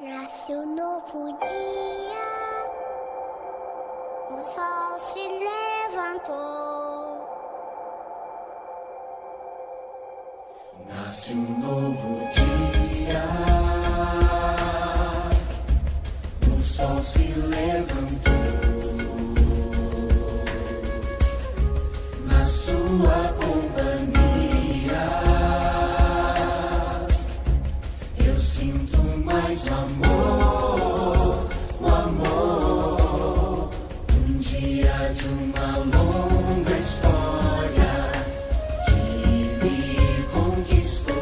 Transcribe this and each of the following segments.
Nasce um novo dia, o sol se levantou. Nasce um novo dia, o sol se levantou. Na sua companhia, eu sinto mais amor, o amor. Um dia de uma longa história que me conquistou.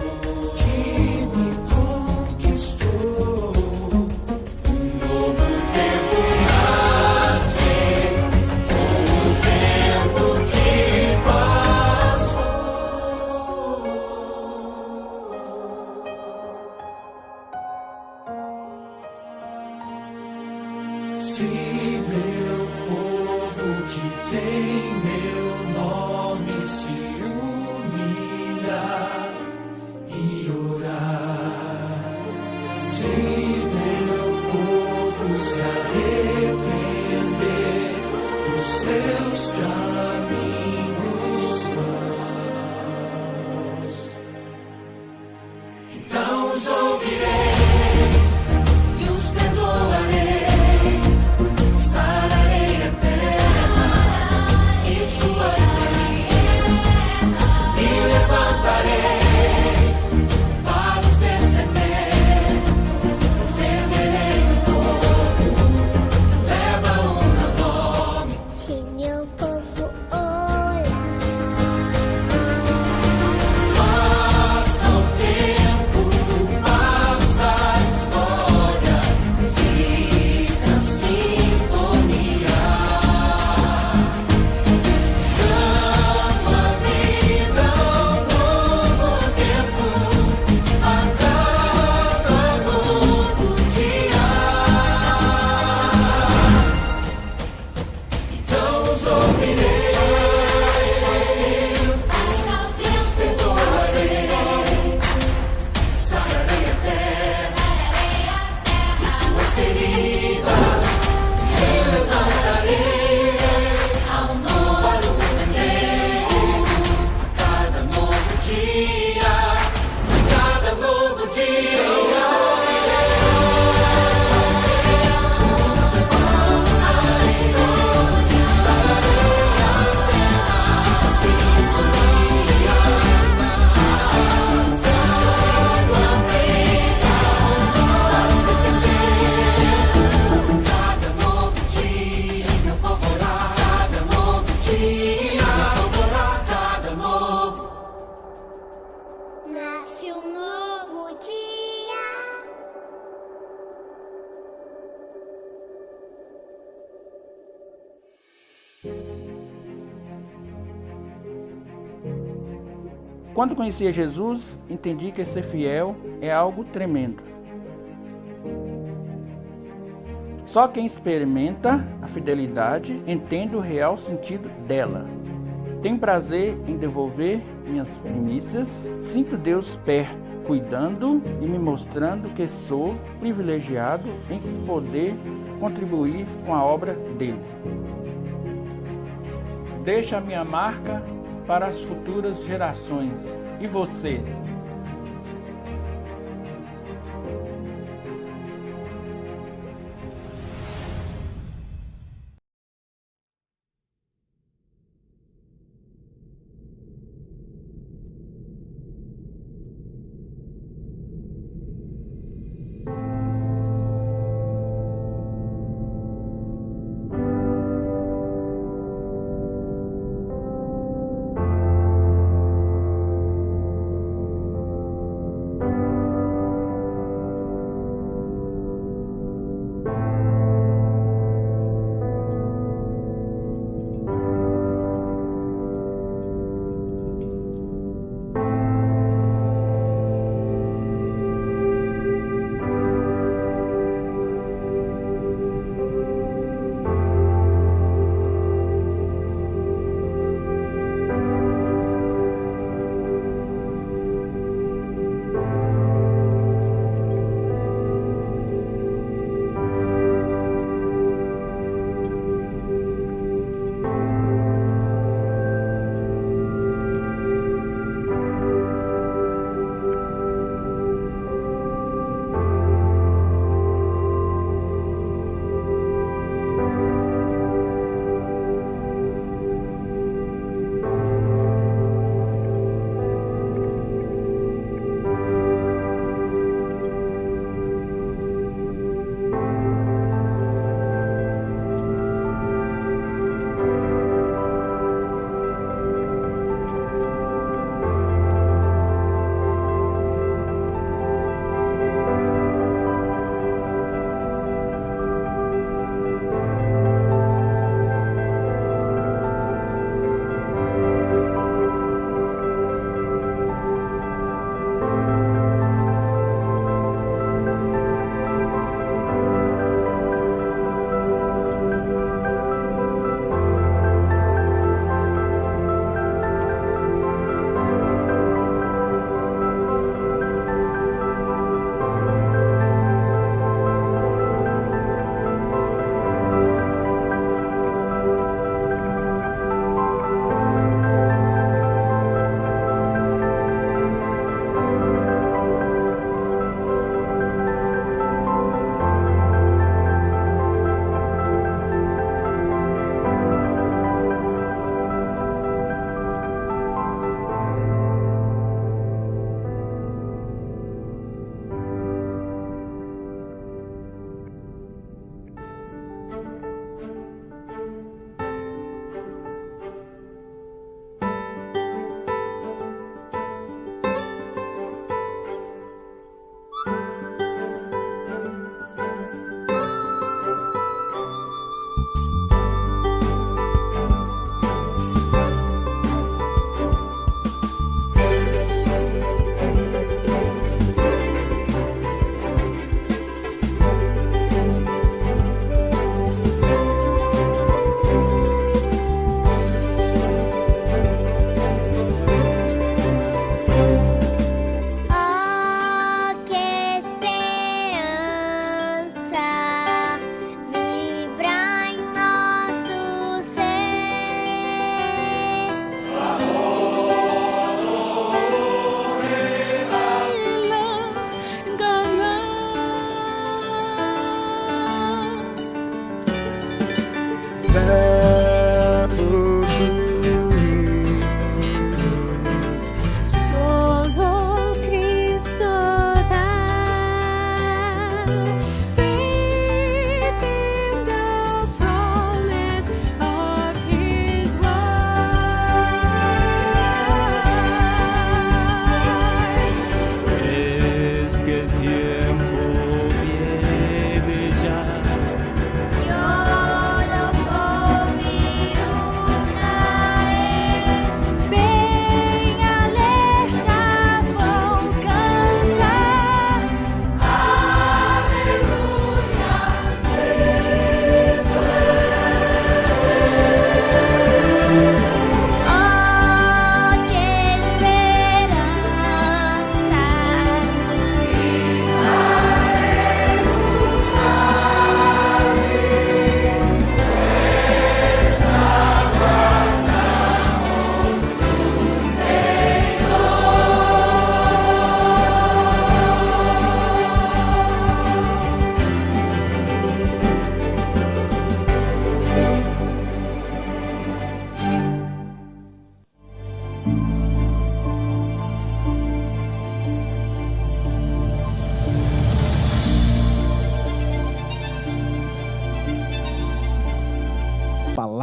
Um novo tempo nasce, com o tempo que passou. Se meu povo que tem meu nome se unirá e orar, se meu povo se arrepender dos seus caminhos maus, então os ouvirei e os perdoarei. Sararei a terra e suas feridas, e levantarei para os defender. Temerei o povo, leva o meu nome. Se meu povo orar, Passa o tempo, passa a história, fica a sintonia. Dando a vida um novo tempo, a cada novo dia. Então os ouvirei, os perdoarei. Sararei a terra e suas feridas, e levantarei ao novo para os defender. A cada novo dia, a cada novo dia. Cada novo dia, meu povo orar. Cada novo dia, meu povo orar. Cada novo. nasce um novo dia. Quando conheci Jesus, entendi que ser fiel é algo tremendo. Só quem experimenta a fidelidade entende o real sentido dela. Tenho prazer em devolver minhas primícias. Sinto Deus perto, cuidando e me mostrando que sou privilegiado em poder contribuir com a obra dele. Deixo a minha marca para as futuras gerações. E você?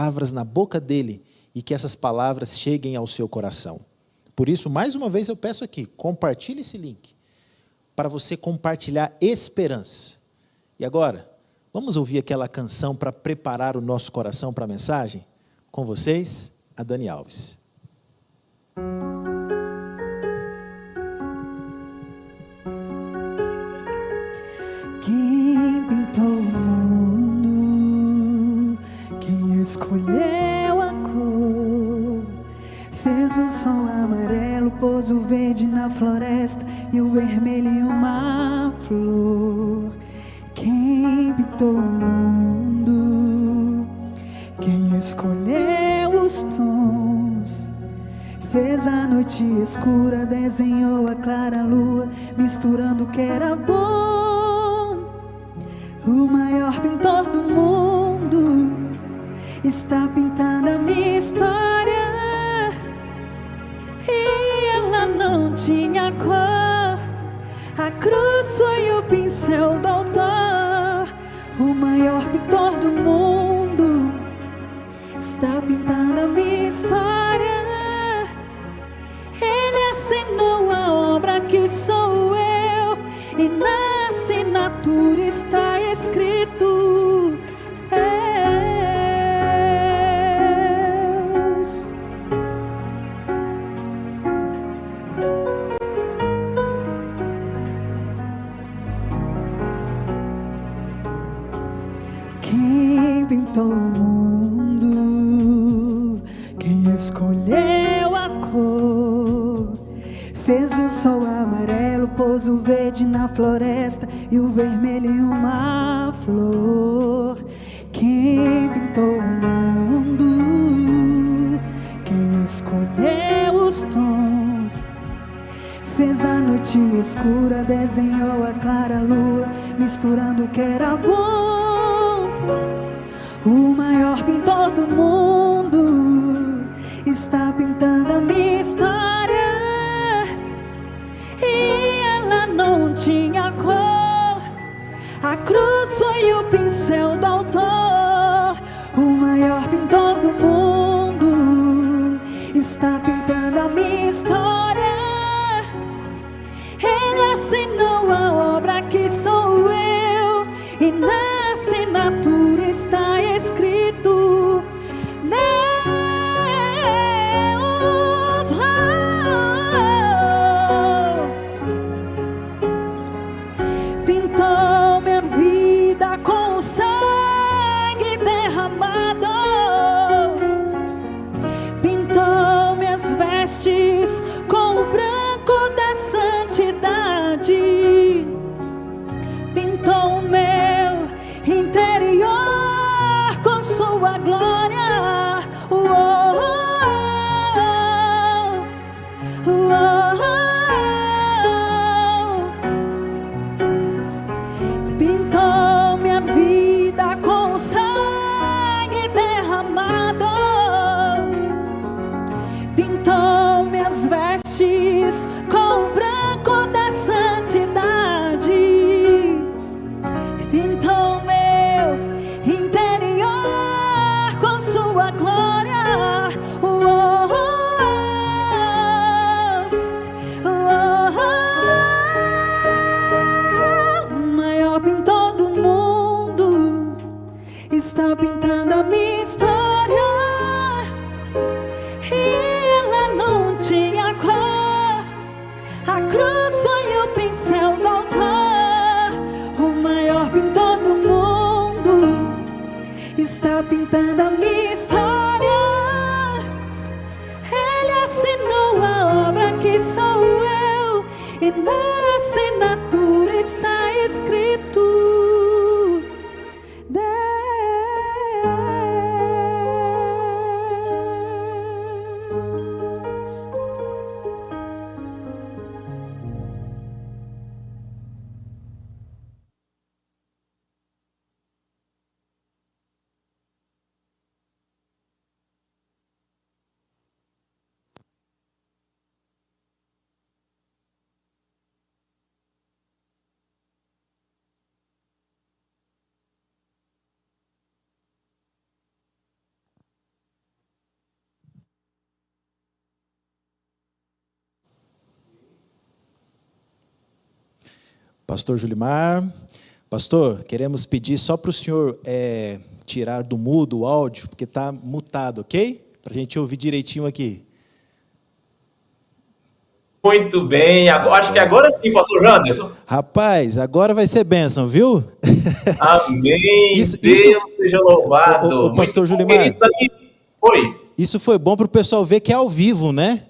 palavras na boca dele e que essas palavras cheguem ao seu coração. Por isso, mais uma vez eu peço aqui, compartilhe esse link para você compartilhar esperança. E agora, vamos ouvir aquela canção para preparar o nosso coração para a mensagem? Com vocês, a Dani Alves. Quem pintou o mundo, quem escolheu a cor, fez o sol amarelo, pôs o verde na floresta e o vermelho em uma flor. Quem pintou o mundo, quem escolheu os tons, fez a noite escura, desenhou a clara lua, misturando o que era bom. O maior pintor do mundo está pintando a minha história, e ela não tinha cor. A cruz foi o pincel do autor. O maior pintor do mundo está pintando a minha história. Ele assinou a obra que sou eu, e na assinatura está escrito Deus. Quem pintou o mundo, quem escolheu a cor, fez o sol amarelo, pôs o verde na floresta e o vermelho em uma flor. Quem pintou o mundo, quem escolheu os tons, fez a noite escura, desenhou a clara lua, misturando o que era bom. O maior pintor do mundo está pintando a minha história, e ela não tinha cor. A cruz foi o pincel do autor. O maior pintor do mundo está pintando a minha história. Ele assinou a obra que sou eu, e na assinatura está escrito Deus. Pintou minha vida com o sangue derramado, pintou minhas vestes com o branco da santidade, pintou o meu interior com sua glória. Pintou minha vida com o sangue derramado, pintou minhas vestes com o branco da santidade, pintou meu interior com sua glória. O maior pintor do mundo está pintando a minha história, e ela não tinha cor. A cruz foi o pincel do autor. O maior pintor do mundo está pintando a minha história. Ele assinou a obra que sou eu, e na assinatura está escrito Deus. Pastor Julimar. Pastor, queremos pedir só para o senhor tirar do mudo o áudio, porque está mutado, ok? Para a gente ouvir direitinho aqui. Muito bem, acho que agora sim, pastor Janderson. Rapaz, agora vai ser bênção, viu? Amém, Deus seja louvado. O pastor Julimar. Oi. Isso foi bom para o pessoal ver que é ao vivo, né?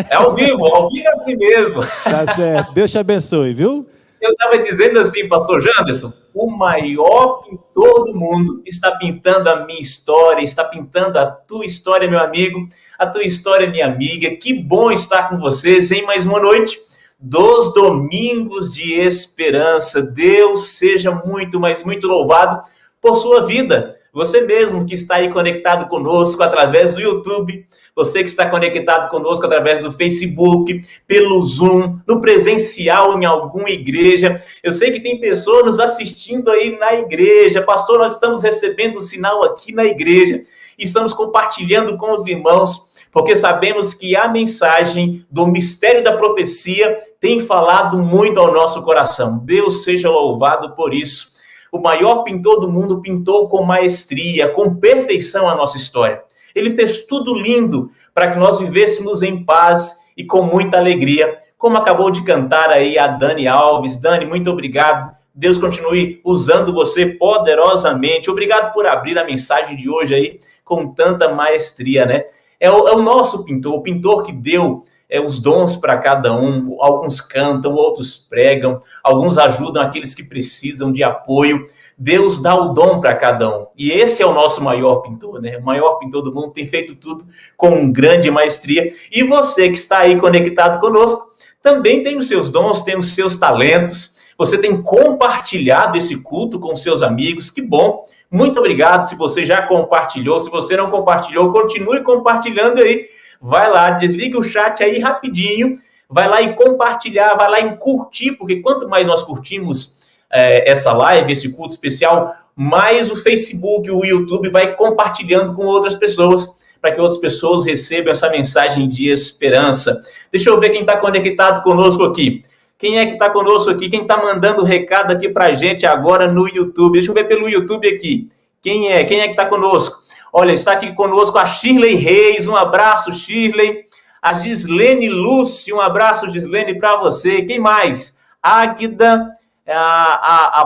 É ao vivo é assim mesmo. Tá certo, Deus te abençoe, viu? Eu estava dizendo assim, pastor Janderson, o maior pintor do mundo está pintando a minha história, está pintando a tua história, meu amigo, a tua história, minha amiga. Que bom estar com vocês em mais uma noite dos Domingos de Esperança. Deus seja muito, mas muito louvado por sua vida. Você mesmo que está aí conectado conosco através do YouTube, você que está conectado conosco através do Facebook, pelo Zoom, no presencial em alguma igreja. Eu sei que tem pessoas nos assistindo aí na igreja. Pastor, nós estamos recebendo o sinal aqui na igreja e estamos compartilhando com os irmãos, porque sabemos que a mensagem do mistério da profecia tem falado muito ao nosso coração. Deus seja louvado por isso. O maior pintor do mundo pintou com maestria, com perfeição a nossa história. Ele fez tudo lindo para que nós vivêssemos em paz e com muita alegria, como acabou de cantar aí a Dani Alves. Dani, muito obrigado. Deus continue usando você poderosamente. Obrigado por abrir a mensagem de hoje aí com tanta maestria, né? É o nosso pintor, o pintor que deu os dons para cada um. Alguns cantam, outros pregam, alguns ajudam aqueles que precisam de apoio. Deus dá o dom para cada um. E esse é o nosso maior pintor, né? O maior pintor do mundo, tem feito tudo com grande maestria. E você que está aí conectado conosco, também tem os seus dons, tem os seus talentos. Você tem compartilhado esse culto com seus amigos. Que bom! Muito obrigado se você já compartilhou. Se você não compartilhou, continue compartilhando aí. Vai lá, desliga o chat aí rapidinho, vai lá e compartilhar, vai lá e curtir, porque quanto mais nós curtimos essa live, esse culto especial, mais o Facebook, o YouTube vai compartilhando com outras pessoas, para que outras pessoas recebam essa mensagem de esperança. Deixa eu ver quem está conectado conosco aqui. Quem é que está conosco aqui? Quem está mandando recado aqui para a gente agora no YouTube? Deixa eu ver pelo YouTube aqui. Quem é que está conosco? Olha, está aqui conosco a Shirley Reis, um abraço, Shirley. A Gislene Lúcio, um abraço, Gislene, para você. Quem mais? Águida, a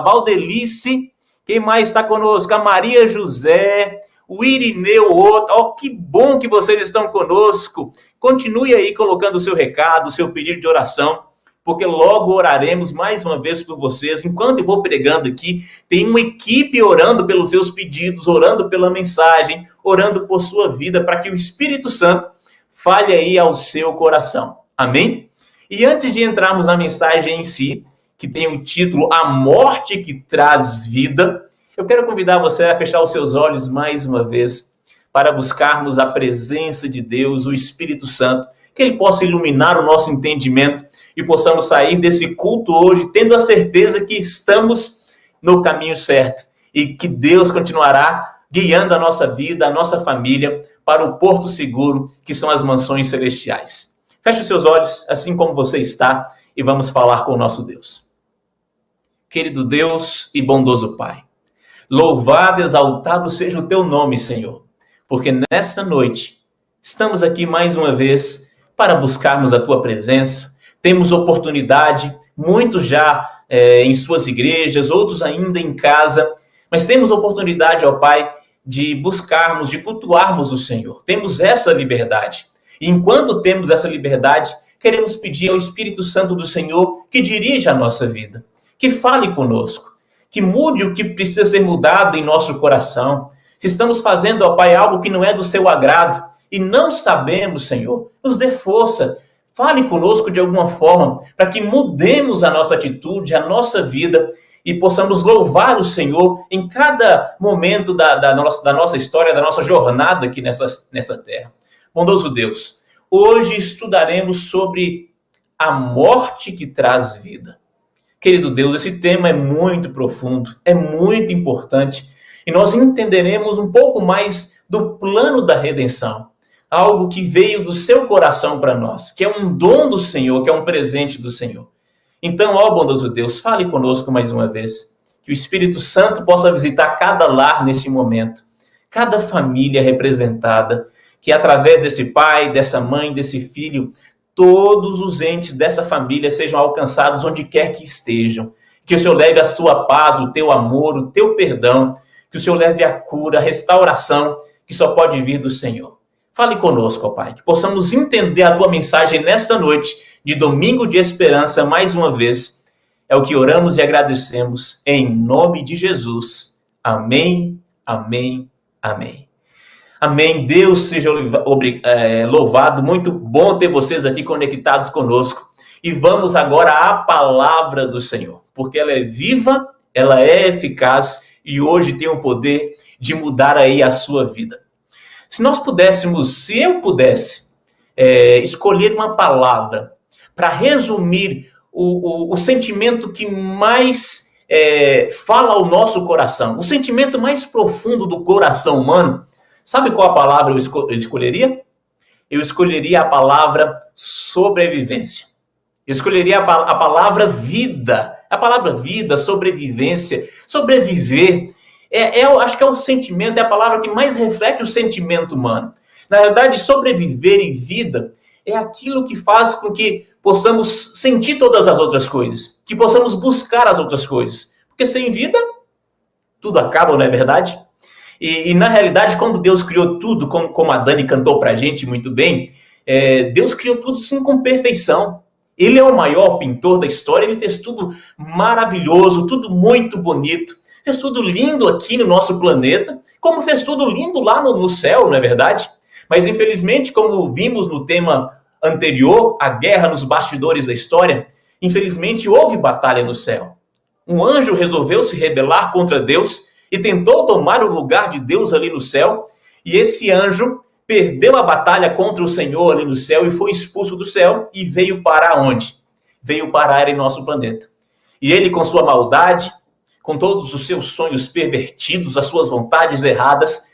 Valdelice. Quem mais está conosco? A Maria José, o Irineu, outro. Oh, que bom que vocês estão conosco. Continue aí colocando o seu recado, o seu pedido de oração, porque logo oraremos mais uma vez por vocês. Enquanto eu vou pregando aqui, tem uma equipe orando pelos seus pedidos, orando pela mensagem, orando por sua vida, para que o Espírito Santo fale aí ao seu coração. Amém? E antes de entrarmos na mensagem em si, que tem o título A Morte que Traz Vida, eu quero convidar você a fechar os seus olhos mais uma vez, para buscarmos a presença de Deus, o Espírito Santo, que Ele possa iluminar o nosso entendimento, e possamos sair desse culto hoje tendo a certeza que estamos no caminho certo e que Deus continuará guiando a nossa vida, a nossa família para o porto seguro, que são as mansões celestiais. Feche os seus olhos, assim como você está, e vamos falar com o nosso Deus. Querido Deus e bondoso Pai, louvado, exaltado seja o teu nome, Senhor, porque nesta noite estamos aqui mais uma vez para buscarmos a tua presença. Temos oportunidade, muitos já em suas igrejas, outros ainda em casa, mas temos oportunidade, ó Pai, de buscarmos, de cultuarmos o Senhor. Temos essa liberdade. E enquanto temos essa liberdade, queremos pedir ao Espírito Santo do Senhor que dirija a nossa vida, que fale conosco, que mude o que precisa ser mudado em nosso coração. Se estamos fazendo, ó Pai, algo que não é do seu agrado e não sabemos, Senhor, nos dê força. Fale conosco de alguma forma, para que mudemos a nossa atitude, a nossa vida, e possamos louvar o Senhor em cada momento da nossa história, da nossa jornada aqui nessa terra. Bondoso Deus, hoje estudaremos sobre a morte que traz vida. Querido Deus, esse tema é muito profundo, é muito importante, e nós entenderemos um pouco mais do plano da redenção. Algo que veio do seu coração para nós, que é um dom do Senhor, que é um presente do Senhor. Então, ó bondoso Deus, fale conosco mais uma vez. Que o Espírito Santo possa visitar cada lar neste momento, cada família representada, que através desse pai, dessa mãe, desse filho, todos os entes dessa família sejam alcançados onde quer que estejam. Que o Senhor leve a sua paz, o teu amor, o teu perdão, que o Senhor leve a cura, a restauração, que só pode vir do Senhor. Fale conosco, ó Pai, que possamos entender a tua mensagem nesta noite de domingo de esperança mais uma vez. É o que oramos e agradecemos em nome de Jesus. Amém, amém, amém. Amém. Deus seja louvado. Muito bom ter vocês aqui conectados conosco. E vamos agora à palavra do Senhor, porque ela é viva, ela é eficaz e hoje tem o poder de mudar aí a sua vida. Se eu pudesse escolher uma palavra para resumir o sentimento que mais fala ao nosso coração, o sentimento mais profundo do coração humano, sabe qual a palavra eu escolheria? Eu escolheria a palavra sobrevivência. Eu escolheria a palavra vida. A palavra vida, sobrevivência, sobreviver. Eu acho que é o sentimento, é a palavra que mais reflete o sentimento humano. Na verdade, sobreviver e vida é aquilo que faz com que possamos sentir todas as outras coisas, que possamos buscar as outras coisas. Porque sem vida, tudo acaba, não é verdade? E na realidade, quando Deus criou tudo, como a Dani cantou pra gente muito bem, Deus criou tudo sim com perfeição. Ele é o maior pintor da história, ele fez tudo maravilhoso, tudo muito bonito, fez tudo lindo aqui no nosso planeta, como fez tudo lindo lá no céu, não é verdade? Mas infelizmente, como vimos no tema anterior, a guerra nos bastidores da história, infelizmente houve batalha no céu. Um anjo resolveu se rebelar contra Deus e tentou tomar o lugar de Deus ali no céu, e esse anjo perdeu a batalha contra o Senhor ali no céu e foi expulso do céu e veio parar onde? Veio parar em nosso planeta. E ele, com sua maldade, com todos os seus sonhos pervertidos, as suas vontades erradas,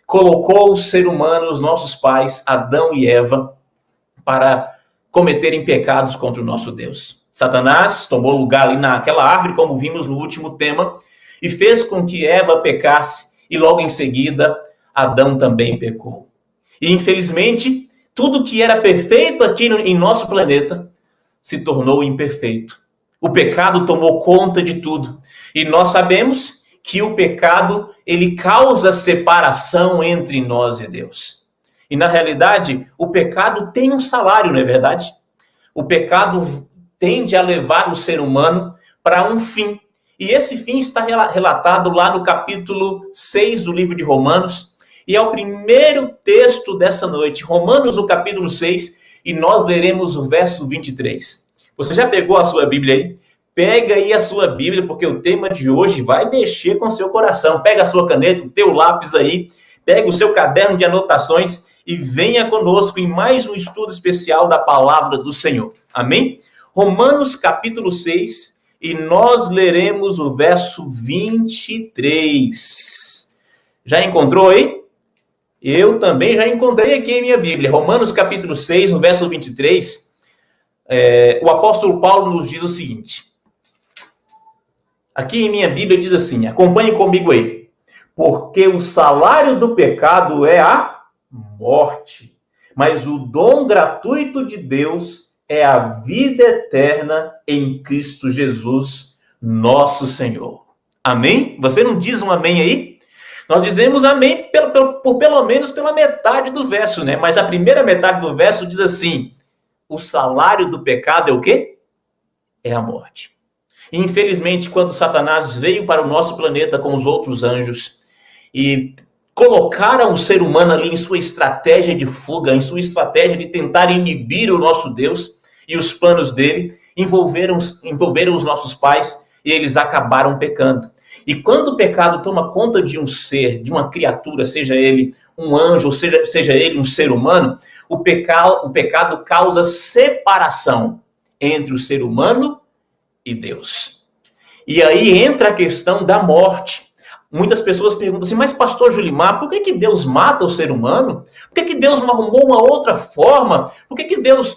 colocou o ser humano, os nossos pais, Adão e Eva, para cometerem pecados contra o nosso Deus. Satanás tomou lugar ali naquela árvore, como vimos no último tema, e fez com que Eva pecasse, e logo em seguida, Adão também pecou. E infelizmente, tudo que era perfeito aqui em nosso planeta se tornou imperfeito. O pecado tomou conta de tudo. E nós sabemos que o pecado, ele causa separação entre nós e Deus. E na realidade, o pecado tem um salário, não é verdade? O pecado tende a levar o ser humano para um fim. E esse fim está relatado lá no capítulo 6 do livro de Romanos. E é o primeiro texto dessa noite, Romanos, no capítulo 6, e nós leremos o verso 23. Você já pegou a sua Bíblia aí? Pega aí a sua Bíblia, porque o tema de hoje vai mexer com o seu coração. Pega a sua caneta, o teu lápis aí, pega o seu caderno de anotações e venha conosco em mais um estudo especial da palavra do Senhor. Amém? Romanos, capítulo 6, e nós leremos o verso 23. Já encontrou aí? Eu também já encontrei aqui em minha Bíblia. Romanos capítulo 6, no verso 23, o apóstolo Paulo nos diz o seguinte. Aqui em minha Bíblia diz assim, acompanhe comigo aí. Porque o salário do pecado é a morte, mas o dom gratuito de Deus é a vida eterna em Cristo Jesus, nosso Senhor. Amém? Você não diz um amém aí? Nós dizemos amém por pelo menos pela metade do verso, né? Mas a primeira metade do verso diz assim, o salário do pecado é o quê? É a morte. E, infelizmente, quando Satanás veio para o nosso planeta com os outros anjos e colocaram o ser humano ali em sua estratégia de fuga, em sua estratégia de tentar inibir o nosso Deus e os planos dele, envolveram os nossos pais e eles acabaram pecando. E quando o pecado toma conta de um ser, de uma criatura, seja ele um anjo, ou seja ele um ser humano, o pecado causa separação entre o ser humano e Deus. E aí entra a questão da morte. Muitas pessoas perguntam assim, mas pastor Julimar, por que Deus mata o ser humano? Por que Deus não arrumou uma outra forma? Por que Deus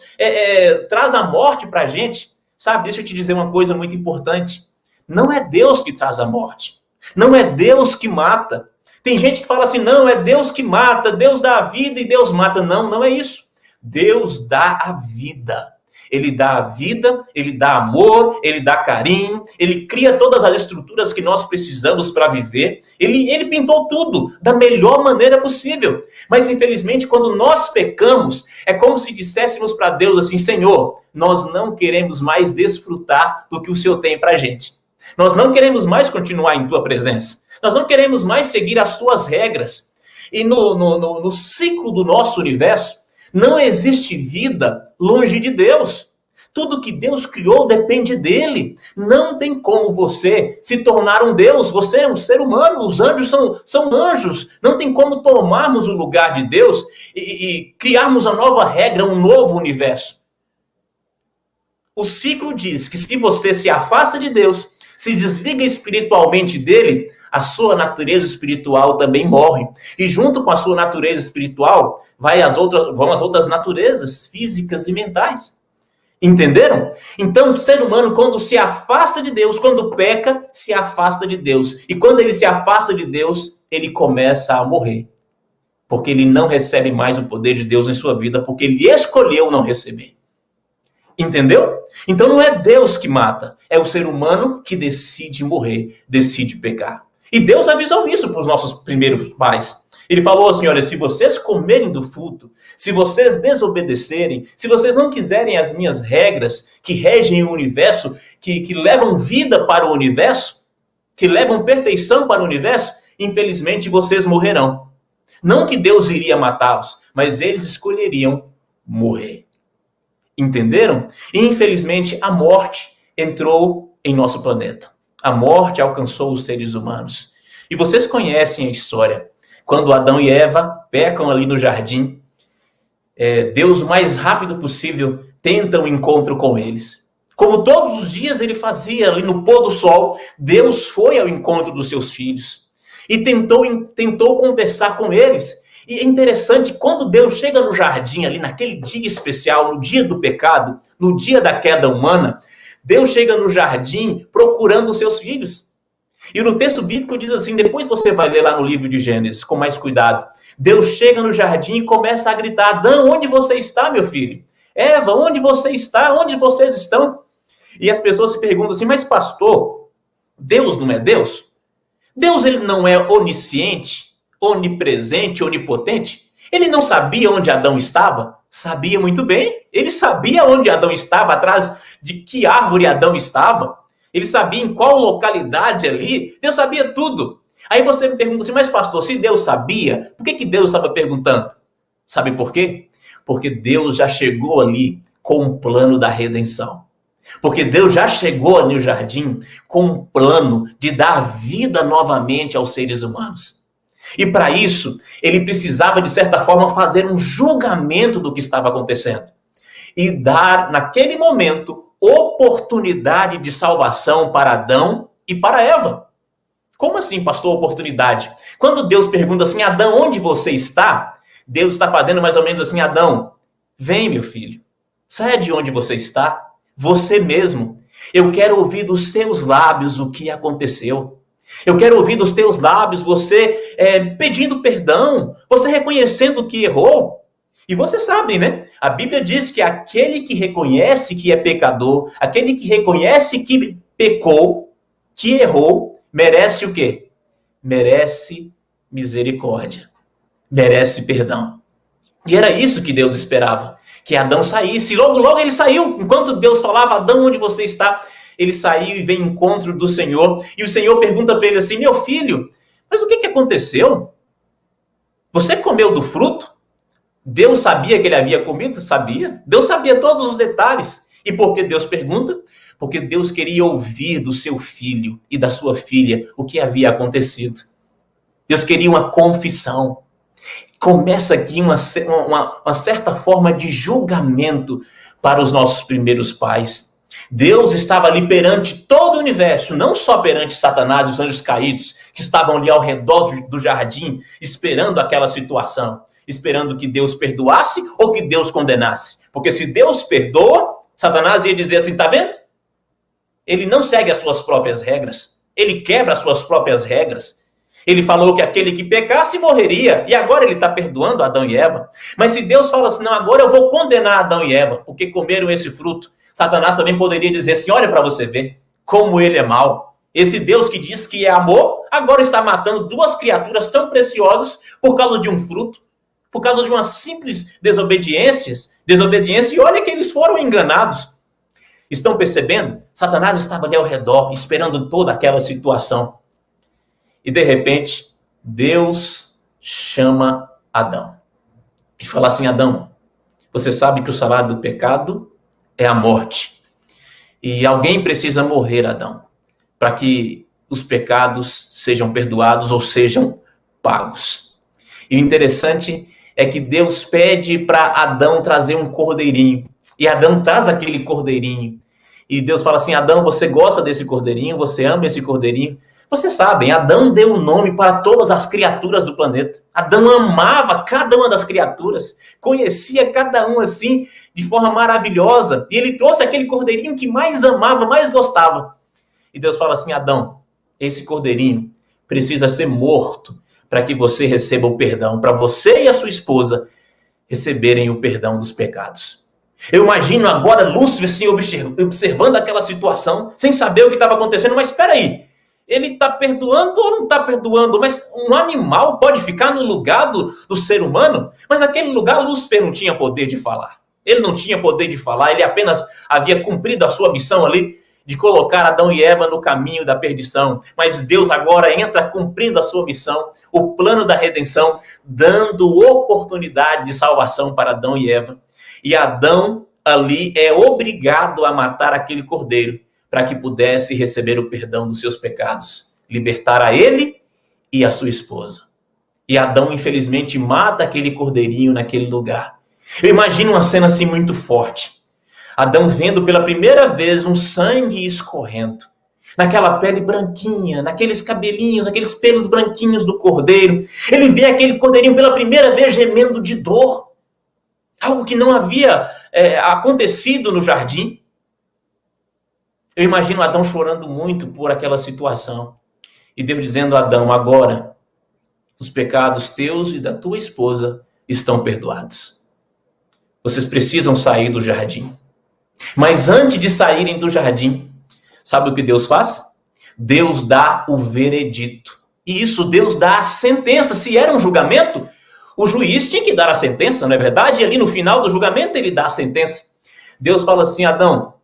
traz a morte para a gente? Sabe, deixa eu te dizer uma coisa muito importante. Não é Deus que traz a morte. Não é Deus que mata. Tem gente que fala assim, não, é Deus que mata, Deus dá a vida e Deus mata. Não, não é isso. Deus dá a vida. Ele dá a vida, ele dá amor, ele dá carinho, ele cria todas as estruturas que nós precisamos para viver. Ele pintou tudo da melhor maneira possível. Mas, infelizmente, quando nós pecamos, é como se disséssemos para Deus assim, Senhor, nós não queremos mais desfrutar do que o Senhor tem para a gente. Nós não queremos mais continuar em tua presença. Nós não queremos mais seguir as tuas regras. E no ciclo do nosso universo, não existe vida longe de Deus. Tudo que Deus criou depende dele. Não tem como você se tornar um Deus. Você é um ser humano. Os anjos são anjos. Não tem como tomarmos o lugar de Deus e criarmos uma nova regra, um novo universo. O ciclo diz que se você se afasta de Deus, se desliga espiritualmente dele, a sua natureza espiritual também morre. E junto com a sua natureza espiritual, vão as outras naturezas físicas e mentais. Entenderam? Então, o ser humano, quando se afasta de Deus, quando peca, se afasta de Deus. E quando ele se afasta de Deus, ele começa a morrer. Porque ele não recebe mais o poder de Deus em sua vida, porque ele escolheu não receber. Entendeu? Então não é Deus que mata, é o ser humano que decide morrer, decide pecar. E Deus avisou isso para os nossos primeiros pais. Ele falou assim, olha, se vocês comerem do fruto, se vocês desobedecerem, se vocês não quiserem as minhas regras que regem o universo, que levam vida para o universo, que levam perfeição para o universo, infelizmente vocês morrerão. Não que Deus iria matá-los, mas eles escolheriam morrer. Entenderam? E, infelizmente, a morte entrou em nosso planeta. A morte alcançou os seres humanos. E vocês conhecem a história. Quando Adão e Eva pecam ali no jardim, Deus, o mais rápido possível, tenta um encontro com eles. Como todos os dias ele fazia ali no pôr do sol, Deus foi ao encontro dos seus filhos. E tentou conversar com eles. E é interessante, quando Deus chega no jardim ali, naquele dia especial, no dia do pecado, no dia da queda humana, Deus chega no jardim procurando os seus filhos. E no texto bíblico diz assim, depois você vai ler lá no livro de Gênesis, com mais cuidado. Deus chega no jardim e começa a gritar, Adão, onde você está, meu filho? Eva, onde você está? Onde vocês estão? E as pessoas se perguntam assim, mas pastor, Deus não é Deus? Deus ele não é onisciente? Onipresente, onipotente, ele não sabia onde Adão estava? Sabia muito bem. Ele sabia onde Adão estava, atrás de que árvore Adão estava. Ele sabia em qual localidade ali. Deus sabia tudo. Aí você me pergunta assim, mas pastor, se Deus sabia, por que Deus estava perguntando? Sabe por quê? Porque Deus já chegou ali com um plano da redenção. Porque Deus já chegou ali no jardim com um plano de dar vida novamente aos seres humanos. E para isso, ele precisava, de certa forma, fazer um julgamento do que estava acontecendo. E dar, naquele momento, oportunidade de salvação para Adão e para Eva. Como assim, pastor, oportunidade? Quando Deus pergunta assim, Adão, onde você está? Deus está fazendo mais ou menos assim, Adão, vem, meu filho, saia de onde você está, você mesmo. Eu quero ouvir dos teus lábios o que aconteceu. Eu quero ouvir dos teus lábios você pedindo perdão, você reconhecendo que errou. E vocês sabem, né? A Bíblia diz que aquele que reconhece que é pecador, aquele que reconhece que pecou, que errou, merece o quê? Merece misericórdia, merece perdão. E era isso que Deus esperava, que Adão saísse. Logo ele saiu. Enquanto Deus falava, Adão, onde você está? Ele saiu e vem em encontro do Senhor. E o Senhor pergunta para ele assim, meu filho, mas o que aconteceu? Você comeu do fruto? Deus sabia que ele havia comido? Sabia. Deus sabia todos os detalhes. E por que Deus pergunta? Porque Deus queria ouvir do seu filho e da sua filha o que havia acontecido. Deus queria uma confissão. Começa aqui uma certa forma de julgamento para os nossos primeiros pais. Deus estava ali perante todo o universo, não só perante Satanás e os anjos caídos, que estavam ali ao redor do jardim, esperando aquela situação, esperando que Deus perdoasse ou que Deus condenasse. Porque se Deus perdoa, Satanás ia dizer assim, tá vendo? ele não segue as suas próprias regras. Ele quebra as suas próprias regras. Ele falou que aquele que pecasse morreria, e agora ele está perdoando Adão e Eva. Mas se Deus fala assim, não, agora eu vou condenar Adão e Eva, porque comeram esse fruto, Satanás também poderia dizer assim, olha para você ver como ele é mau. Esse Deus que diz que é amor, agora está matando duas criaturas tão preciosas por causa de um fruto, por causa de uma simples desobediência, e olha que eles foram enganados. Estão percebendo? Satanás estava ali ao redor, esperando toda aquela situação. E de repente, Deus chama Adão. E fala assim, Adão, você sabe que o salário do pecado é a morte. E alguém precisa morrer, Adão, para que os pecados sejam perdoados ou sejam pagos. E o interessante é que Deus pede para Adão trazer um cordeirinho. E Adão traz aquele cordeirinho. E Deus fala assim, Adão, você gosta desse cordeirinho? Você ama esse cordeirinho? Vocês sabem, Adão deu um nome para todas as criaturas do planeta. Adão amava cada uma das criaturas, conhecia cada um assim, de forma maravilhosa. E ele trouxe aquele cordeirinho que mais amava, mais gostava. E Deus fala assim, Adão, esse cordeirinho precisa ser morto para que você receba o perdão, para você e a sua esposa receberem o perdão dos pecados. Eu imagino agora Lúcifer assim, observando aquela situação, sem saber o que estava acontecendo, mas espera aí, ele está perdoando ou não está perdoando? Mas um animal pode ficar no lugar do ser humano? Mas naquele lugar Lúcifer não tinha poder de falar. Ele não tinha poder de falar, ele apenas havia cumprido a sua missão ali, de colocar Adão e Eva no caminho da perdição. Mas Deus agora entra cumprindo a sua missão, o plano da redenção, dando oportunidade de salvação para Adão e Eva. E Adão ali é obrigado a matar aquele cordeiro para que pudesse receber o perdão dos seus pecados, libertar a ele e a sua esposa. E Adão, infelizmente, mata aquele cordeirinho naquele lugar. Eu imagino uma cena assim muito forte. Adão vendo pela primeira vez um sangue escorrendo, naquela pele branquinha, naqueles cabelinhos, aqueles pelos branquinhos do cordeiro. Ele vê aquele cordeirinho pela primeira vez gemendo de dor. Algo que não havia acontecido no jardim. Eu imagino Adão chorando muito por aquela situação. E Deus dizendo a Adão, agora, os pecados teus e da tua esposa estão perdoados. Vocês precisam sair do jardim. Mas antes de saírem do jardim, sabe o que Deus faz? Deus dá o veredito. E isso, Deus dá a sentença. Se era um julgamento, o juiz tinha que dar a sentença, não é verdade? E ali no final do julgamento ele dá a sentença. Deus fala assim, Adão,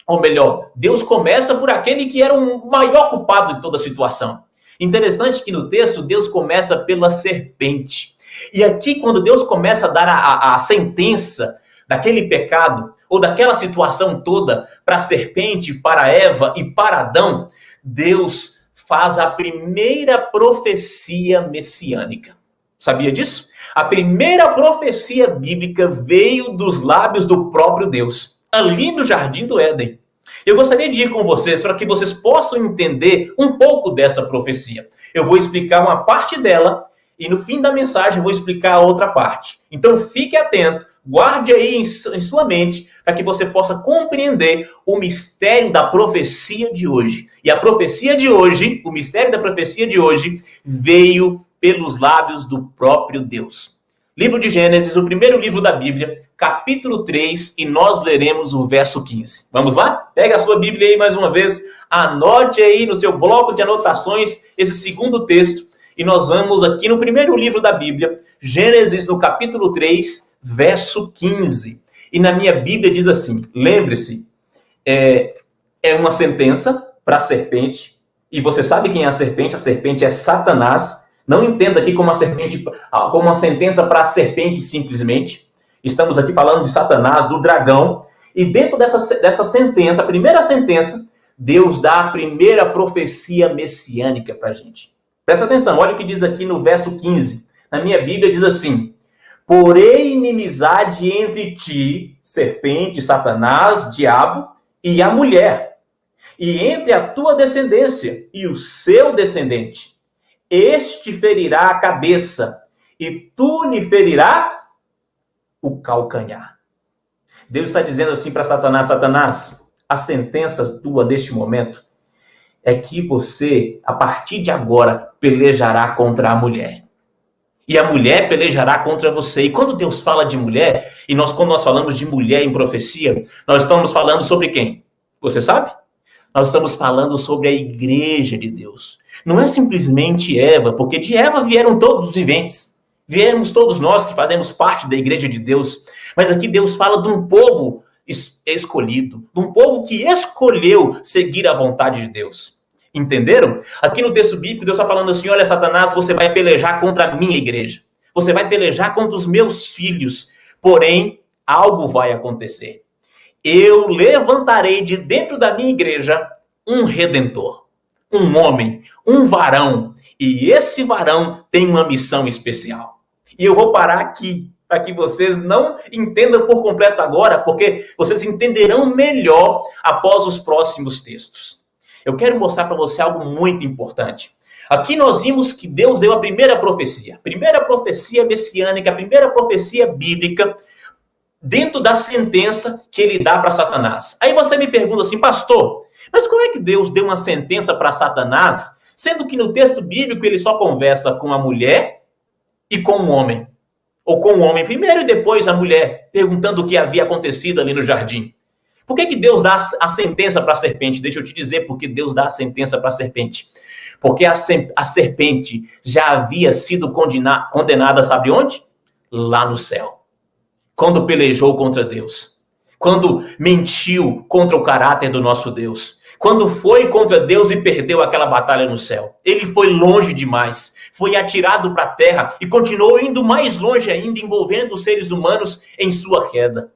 ou melhor, Deus começa por aquele que era o maior culpado de toda a situação. Interessante que no texto Deus começa pela serpente. E aqui quando Deus começa a dar a sentença daquele pecado, ou daquela situação toda, para a serpente, para Eva e para Adão, Deus faz a primeira profecia messiânica. Sabia disso? A primeira profecia bíblica veio dos lábios do próprio Deus, ali no Jardim do Éden. Eu gostaria de ir com vocês para que vocês possam entender um pouco dessa profecia. Eu vou explicar uma parte dela e no fim da mensagem eu vou explicar a outra parte. Então fique atento, guarde aí em sua mente para que você possa compreender o mistério da profecia de hoje. E a profecia de hoje, o mistério da profecia de hoje, veio pelos lábios do próprio Deus. Livro de Gênesis, o primeiro livro da Bíblia, capítulo 3, e nós leremos o verso 15. Vamos lá? Pega a sua Bíblia aí mais uma vez, anote aí no seu bloco de anotações esse segundo texto, e nós vamos aqui no primeiro livro da Bíblia, Gênesis, no capítulo 3, verso 15. E na minha Bíblia diz assim, lembre-se, é uma sentença para a serpente, e você sabe quem é a serpente? A serpente é Satanás. Não entenda aqui como uma sentença para a serpente simplesmente. Estamos aqui falando de Satanás, do dragão. E dentro dessa sentença, a primeira sentença, Deus dá a primeira profecia messiânica para a gente. Presta atenção, olha o que diz aqui no verso 15. Na minha Bíblia diz assim, porém inimizade entre ti, serpente, Satanás, diabo, e a mulher, e entre a tua descendência e o seu descendente. Este ferirá a cabeça, e tu lhe ferirás o calcanhar. Deus está dizendo assim para Satanás, Satanás, a sentença tua deste momento é que você, a partir de agora, pelejará contra a mulher. E a mulher pelejará contra você. E quando Deus fala de mulher, quando nós falamos de mulher em profecia, nós estamos falando sobre quem? Você sabe? Nós estamos falando sobre a igreja de Deus. Não é simplesmente Eva, porque de Eva vieram todos os viventes. Viemos todos nós que fazemos parte da igreja de Deus. Mas aqui Deus fala de um povo escolhido, de um povo que escolheu seguir a vontade de Deus. Entenderam? Aqui no texto bíblico, Deus está falando assim, olha, Satanás, você vai pelejar contra a minha igreja. Você vai pelejar contra os meus filhos. Porém, algo vai acontecer. Eu levantarei de dentro da minha igreja um redentor, um homem, um varão. E esse varão tem uma missão especial. E eu vou parar aqui, para que vocês não entendam por completo agora, porque vocês entenderão melhor após os próximos textos. Eu quero mostrar para você algo muito importante. Aqui nós vimos que Deus deu a primeira profecia messiânica, a primeira profecia bíblica, dentro da sentença que ele dá para Satanás. Aí você me pergunta assim, pastor, mas como é que Deus deu uma sentença para Satanás, sendo que no texto bíblico ele só conversa com a mulher e com o homem? Ou com o homem primeiro e depois a mulher, perguntando o que havia acontecido ali no jardim. Por que Deus dá a sentença para a serpente? Deixa eu te dizer por que Deus dá a sentença para a serpente. Porque a serpente já havia sido condenada, sabe onde? Lá no céu. Quando pelejou contra Deus. Quando mentiu contra o caráter do nosso Deus. Quando foi contra Deus e perdeu aquela batalha no céu. Ele foi longe demais. Foi atirado para a terra e continuou indo mais longe ainda, envolvendo os seres humanos em sua queda.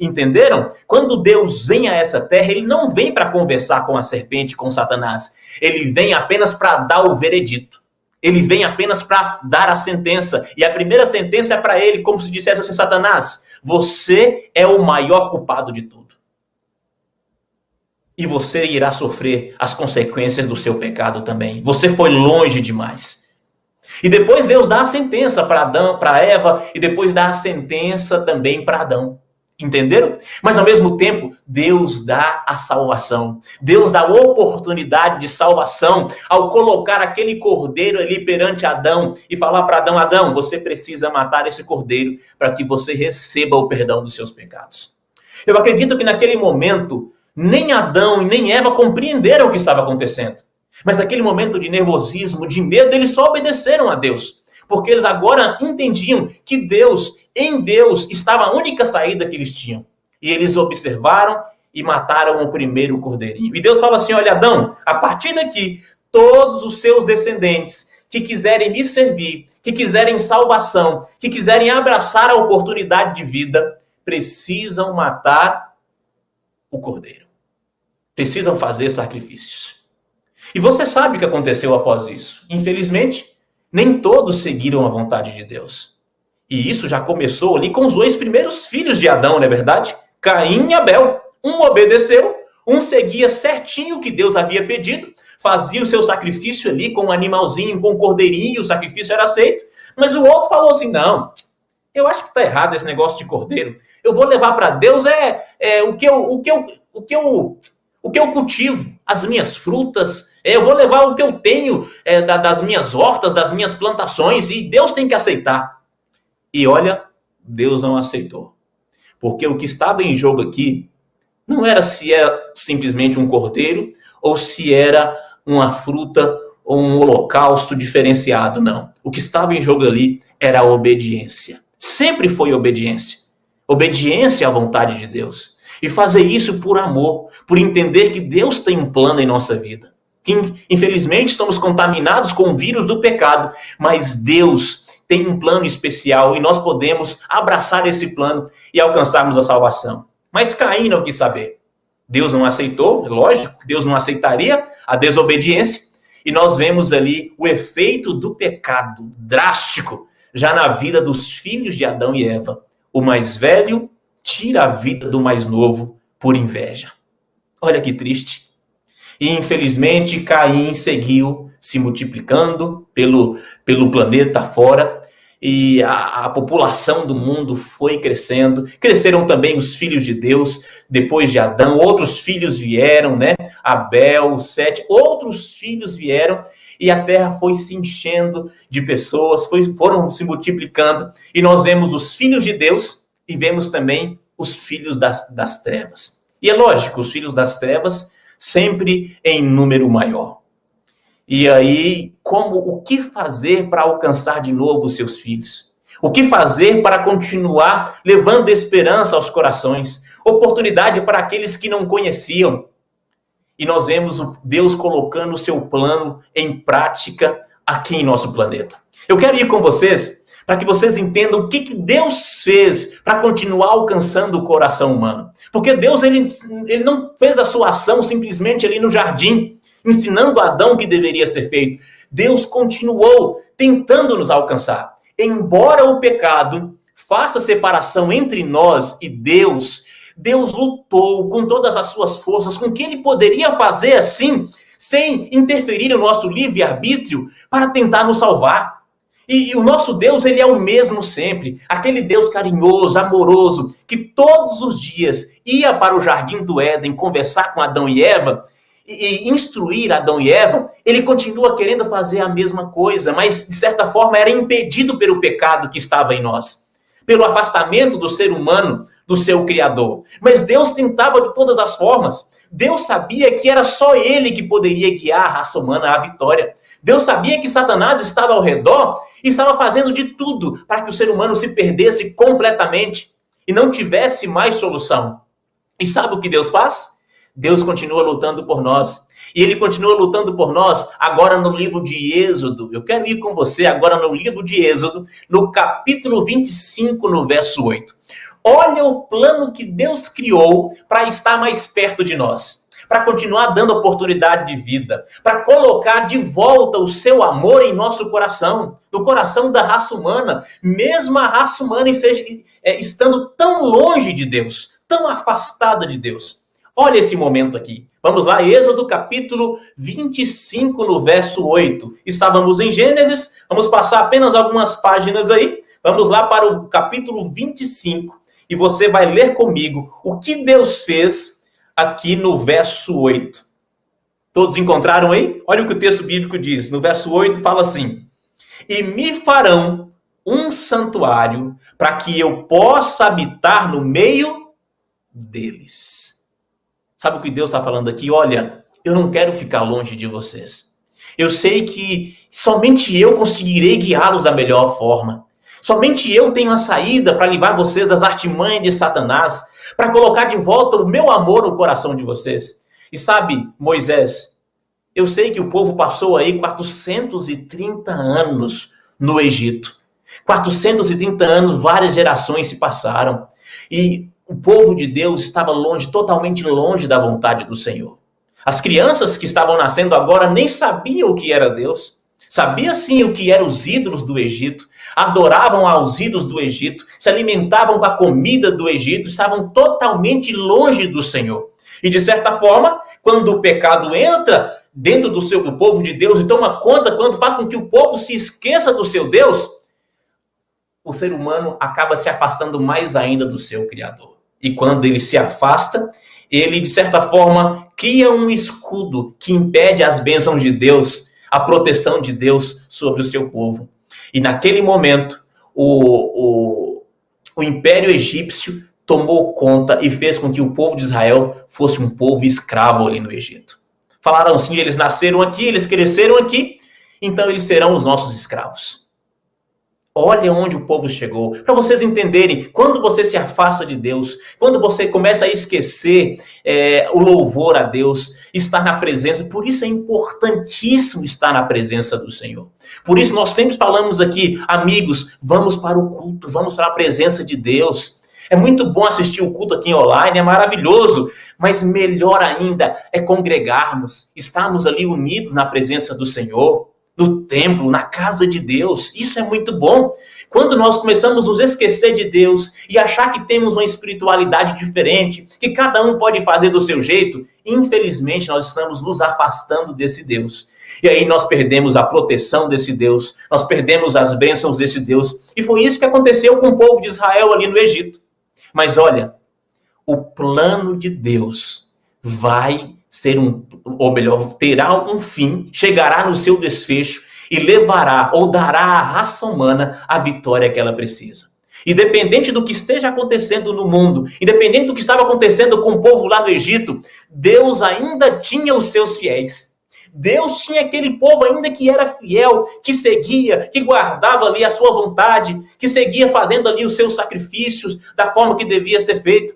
Entenderam? Quando Deus vem a essa terra, ele não vem para conversar com a serpente, com Satanás. Ele vem apenas para dar o veredito. Ele vem apenas para dar a sentença. E a primeira sentença é para ele, como se dissesse assim, Satanás, você é o maior culpado de tudo. E você irá sofrer as consequências do seu pecado também. Você foi longe demais. E depois Deus dá a sentença para Adão, para Eva, e depois dá a sentença também para Adão. Entenderam? Mas ao mesmo tempo, Deus dá a salvação. Deus dá a oportunidade de salvação ao colocar aquele cordeiro ali perante Adão e falar para Adão, Adão, você precisa matar esse cordeiro para que você receba o perdão dos seus pecados. Eu acredito que naquele momento, nem Adão e nem Eva compreenderam o que estava acontecendo. Mas naquele momento de nervosismo, de medo, eles só obedeceram a Deus. Porque eles agora entendiam que em Deus estava a única saída que eles tinham. E eles observaram e mataram o primeiro cordeirinho. E Deus fala assim, olha Adão, a partir daqui, todos os seus descendentes que quiserem me servir, que quiserem salvação, que quiserem abraçar a oportunidade de vida, precisam matar o cordeiro. Precisam fazer sacrifícios. E você sabe o que aconteceu após isso. Infelizmente, nem todos seguiram a vontade de Deus. E isso já começou ali com os dois primeiros filhos de Adão, não é verdade? Caim e Abel. Um obedeceu, um seguia certinho o que Deus havia pedido, fazia o seu sacrifício ali com um animalzinho, com um cordeirinho, o sacrifício era aceito. Mas o outro falou assim, não, eu acho que está errado esse negócio de cordeiro. Eu vou levar para Deus o que eu cultivo, as minhas frutas. Eu vou levar o que eu tenho das minhas hortas, das minhas plantações, e Deus tem que aceitar. E olha, Deus não aceitou. Porque o que estava em jogo aqui não era se era simplesmente um cordeiro ou se era uma fruta ou um holocausto diferenciado, não. O que estava em jogo ali era a obediência. Sempre foi obediência. Obediência à vontade de Deus. E fazer isso por amor, por entender que Deus tem um plano em nossa vida. Que, infelizmente, estamos contaminados com o vírus do pecado, mas Deus tem um plano especial e nós podemos abraçar esse plano e alcançarmos a salvação. Mas Caim não quis saber. Deus não aceitou, lógico, Deus não aceitaria a desobediência. E nós vemos ali o efeito do pecado drástico já na vida dos filhos de Adão e Eva. O mais velho tira a vida do mais novo por inveja. Olha que triste. E infelizmente Caim seguiu se multiplicando pelo planeta fora. e a população do mundo foi crescendo. Cresceram também os filhos de Deus, depois de Adão. Outros filhos vieram, né? Abel, Sete, outros filhos vieram. E a terra foi se enchendo de pessoas, foram se multiplicando. E nós vemos os filhos de Deus e vemos também os filhos das trevas. E é lógico, os filhos das trevas sempre em número maior. E aí, o que fazer para alcançar de novo os seus filhos? O que fazer para continuar levando esperança aos corações? Oportunidade para aqueles que não conheciam. E nós vemos Deus colocando o seu plano em prática aqui em nosso planeta. Eu quero ir com vocês para que vocês entendam o que Deus fez para continuar alcançando o coração humano. Porque Deus ele não fez a sua ação simplesmente ali no jardim, ensinando a Adão o que deveria ser feito. Deus continuou tentando nos alcançar. Embora o pecado faça separação entre nós e Deus lutou com todas as suas forças, com o que ele poderia fazer assim, sem interferir no nosso livre-arbítrio, para tentar nos salvar. E o nosso Deus, ele é o mesmo sempre. Aquele Deus carinhoso, amoroso, que todos os dias ia para o jardim do Éden conversar com Adão e Eva, e instruir Adão e Eva, ele continua querendo fazer a mesma coisa, mas de certa forma era impedido pelo pecado que estava em nós, pelo afastamento do ser humano do seu Criador. Mas Deus tentava de todas as formas. Deus sabia que era só ele que poderia guiar a raça humana à vitória. Deus sabia que Satanás estava ao redor e estava fazendo de tudo para que o ser humano se perdesse completamente e não tivesse mais solução. E sabe o que Deus faz? Deus continua lutando por nós. E ele continua lutando por nós agora no livro de Êxodo. Eu quero ir com você agora no livro de Êxodo, no capítulo 25, no verso 8. Olha o plano que Deus criou para estar mais perto de nós, para continuar dando oportunidade de vida, para colocar de volta o seu amor em nosso coração, no coração da raça humana, mesmo a raça humana estando tão longe de Deus, tão afastada de Deus. Olha esse momento aqui. Vamos lá, Êxodo capítulo 25, no verso 8. Estávamos em Gênesis, vamos passar apenas algumas páginas aí. Vamos lá para o capítulo 25 e você vai ler comigo o que Deus fez aqui no verso 8. Todos encontraram aí? Olha o que o texto bíblico diz. No verso 8 fala assim: e me farão um santuário para que eu possa habitar no meio deles. Sabe o que Deus está falando aqui? Olha, eu não quero ficar longe de vocês. Eu sei que somente eu conseguirei guiá-los da melhor forma. Somente eu tenho a saída para livrar vocês das artimanhas de Satanás, para colocar de volta o meu amor no coração de vocês. E sabe, Moisés, eu sei que o povo passou aí 430 anos no Egito. 430 anos, várias gerações se passaram. E o povo de Deus estava longe, totalmente longe da vontade do Senhor. As crianças que estavam nascendo agora nem sabiam o que era Deus. Sabia sim o que eram os ídolos do Egito. Adoravam aos ídolos do Egito. Se alimentavam com a comida do Egito. Estavam totalmente longe do Senhor. E de certa forma, quando o pecado entra dentro do povo de Deus e toma conta, quando faz com que o povo se esqueça do seu Deus, o ser humano acaba se afastando mais ainda do seu Criador. E quando ele se afasta, ele, de certa forma, cria um escudo que impede as bênçãos de Deus, a proteção de Deus sobre o seu povo. E naquele momento, o Império Egípcio tomou conta e fez com que o povo de Israel fosse um povo escravo ali no Egito. Falaram assim, eles nasceram aqui, eles cresceram aqui, então eles serão os nossos escravos. Olha onde o povo chegou. Para vocês entenderem, quando você se afasta de Deus, quando você começa a esquecer o louvor a Deus, estar na presença, por isso é importantíssimo estar na presença do Senhor. Por isso nós sempre falamos aqui, amigos, vamos para o culto, vamos para a presença de Deus. É muito bom assistir o culto aqui online, é maravilhoso, mas melhor ainda é congregarmos, estarmos ali unidos na presença do Senhor. no templo, na casa de Deus. Isso é muito bom. Quando nós começamos a nos esquecer de Deus e achar que temos uma espiritualidade diferente, que cada um pode fazer do seu jeito, infelizmente nós estamos nos afastando desse Deus. E aí nós perdemos a proteção desse Deus, nós perdemos as bênçãos desse Deus. E foi isso que aconteceu com o povo de Israel ali no Egito. Mas olha, o plano de Deus vai ser ou melhor, terá um fim, chegará no seu desfecho e levará ou dará à raça humana a vitória que ela precisa. Independente do que esteja acontecendo no mundo, independente do que estava acontecendo com o povo lá no Egito, Deus ainda tinha os seus fiéis. Deus tinha aquele povo ainda que era fiel, que seguia, que guardava ali a sua vontade, que seguia fazendo ali os seus sacrifícios da forma que devia ser feito.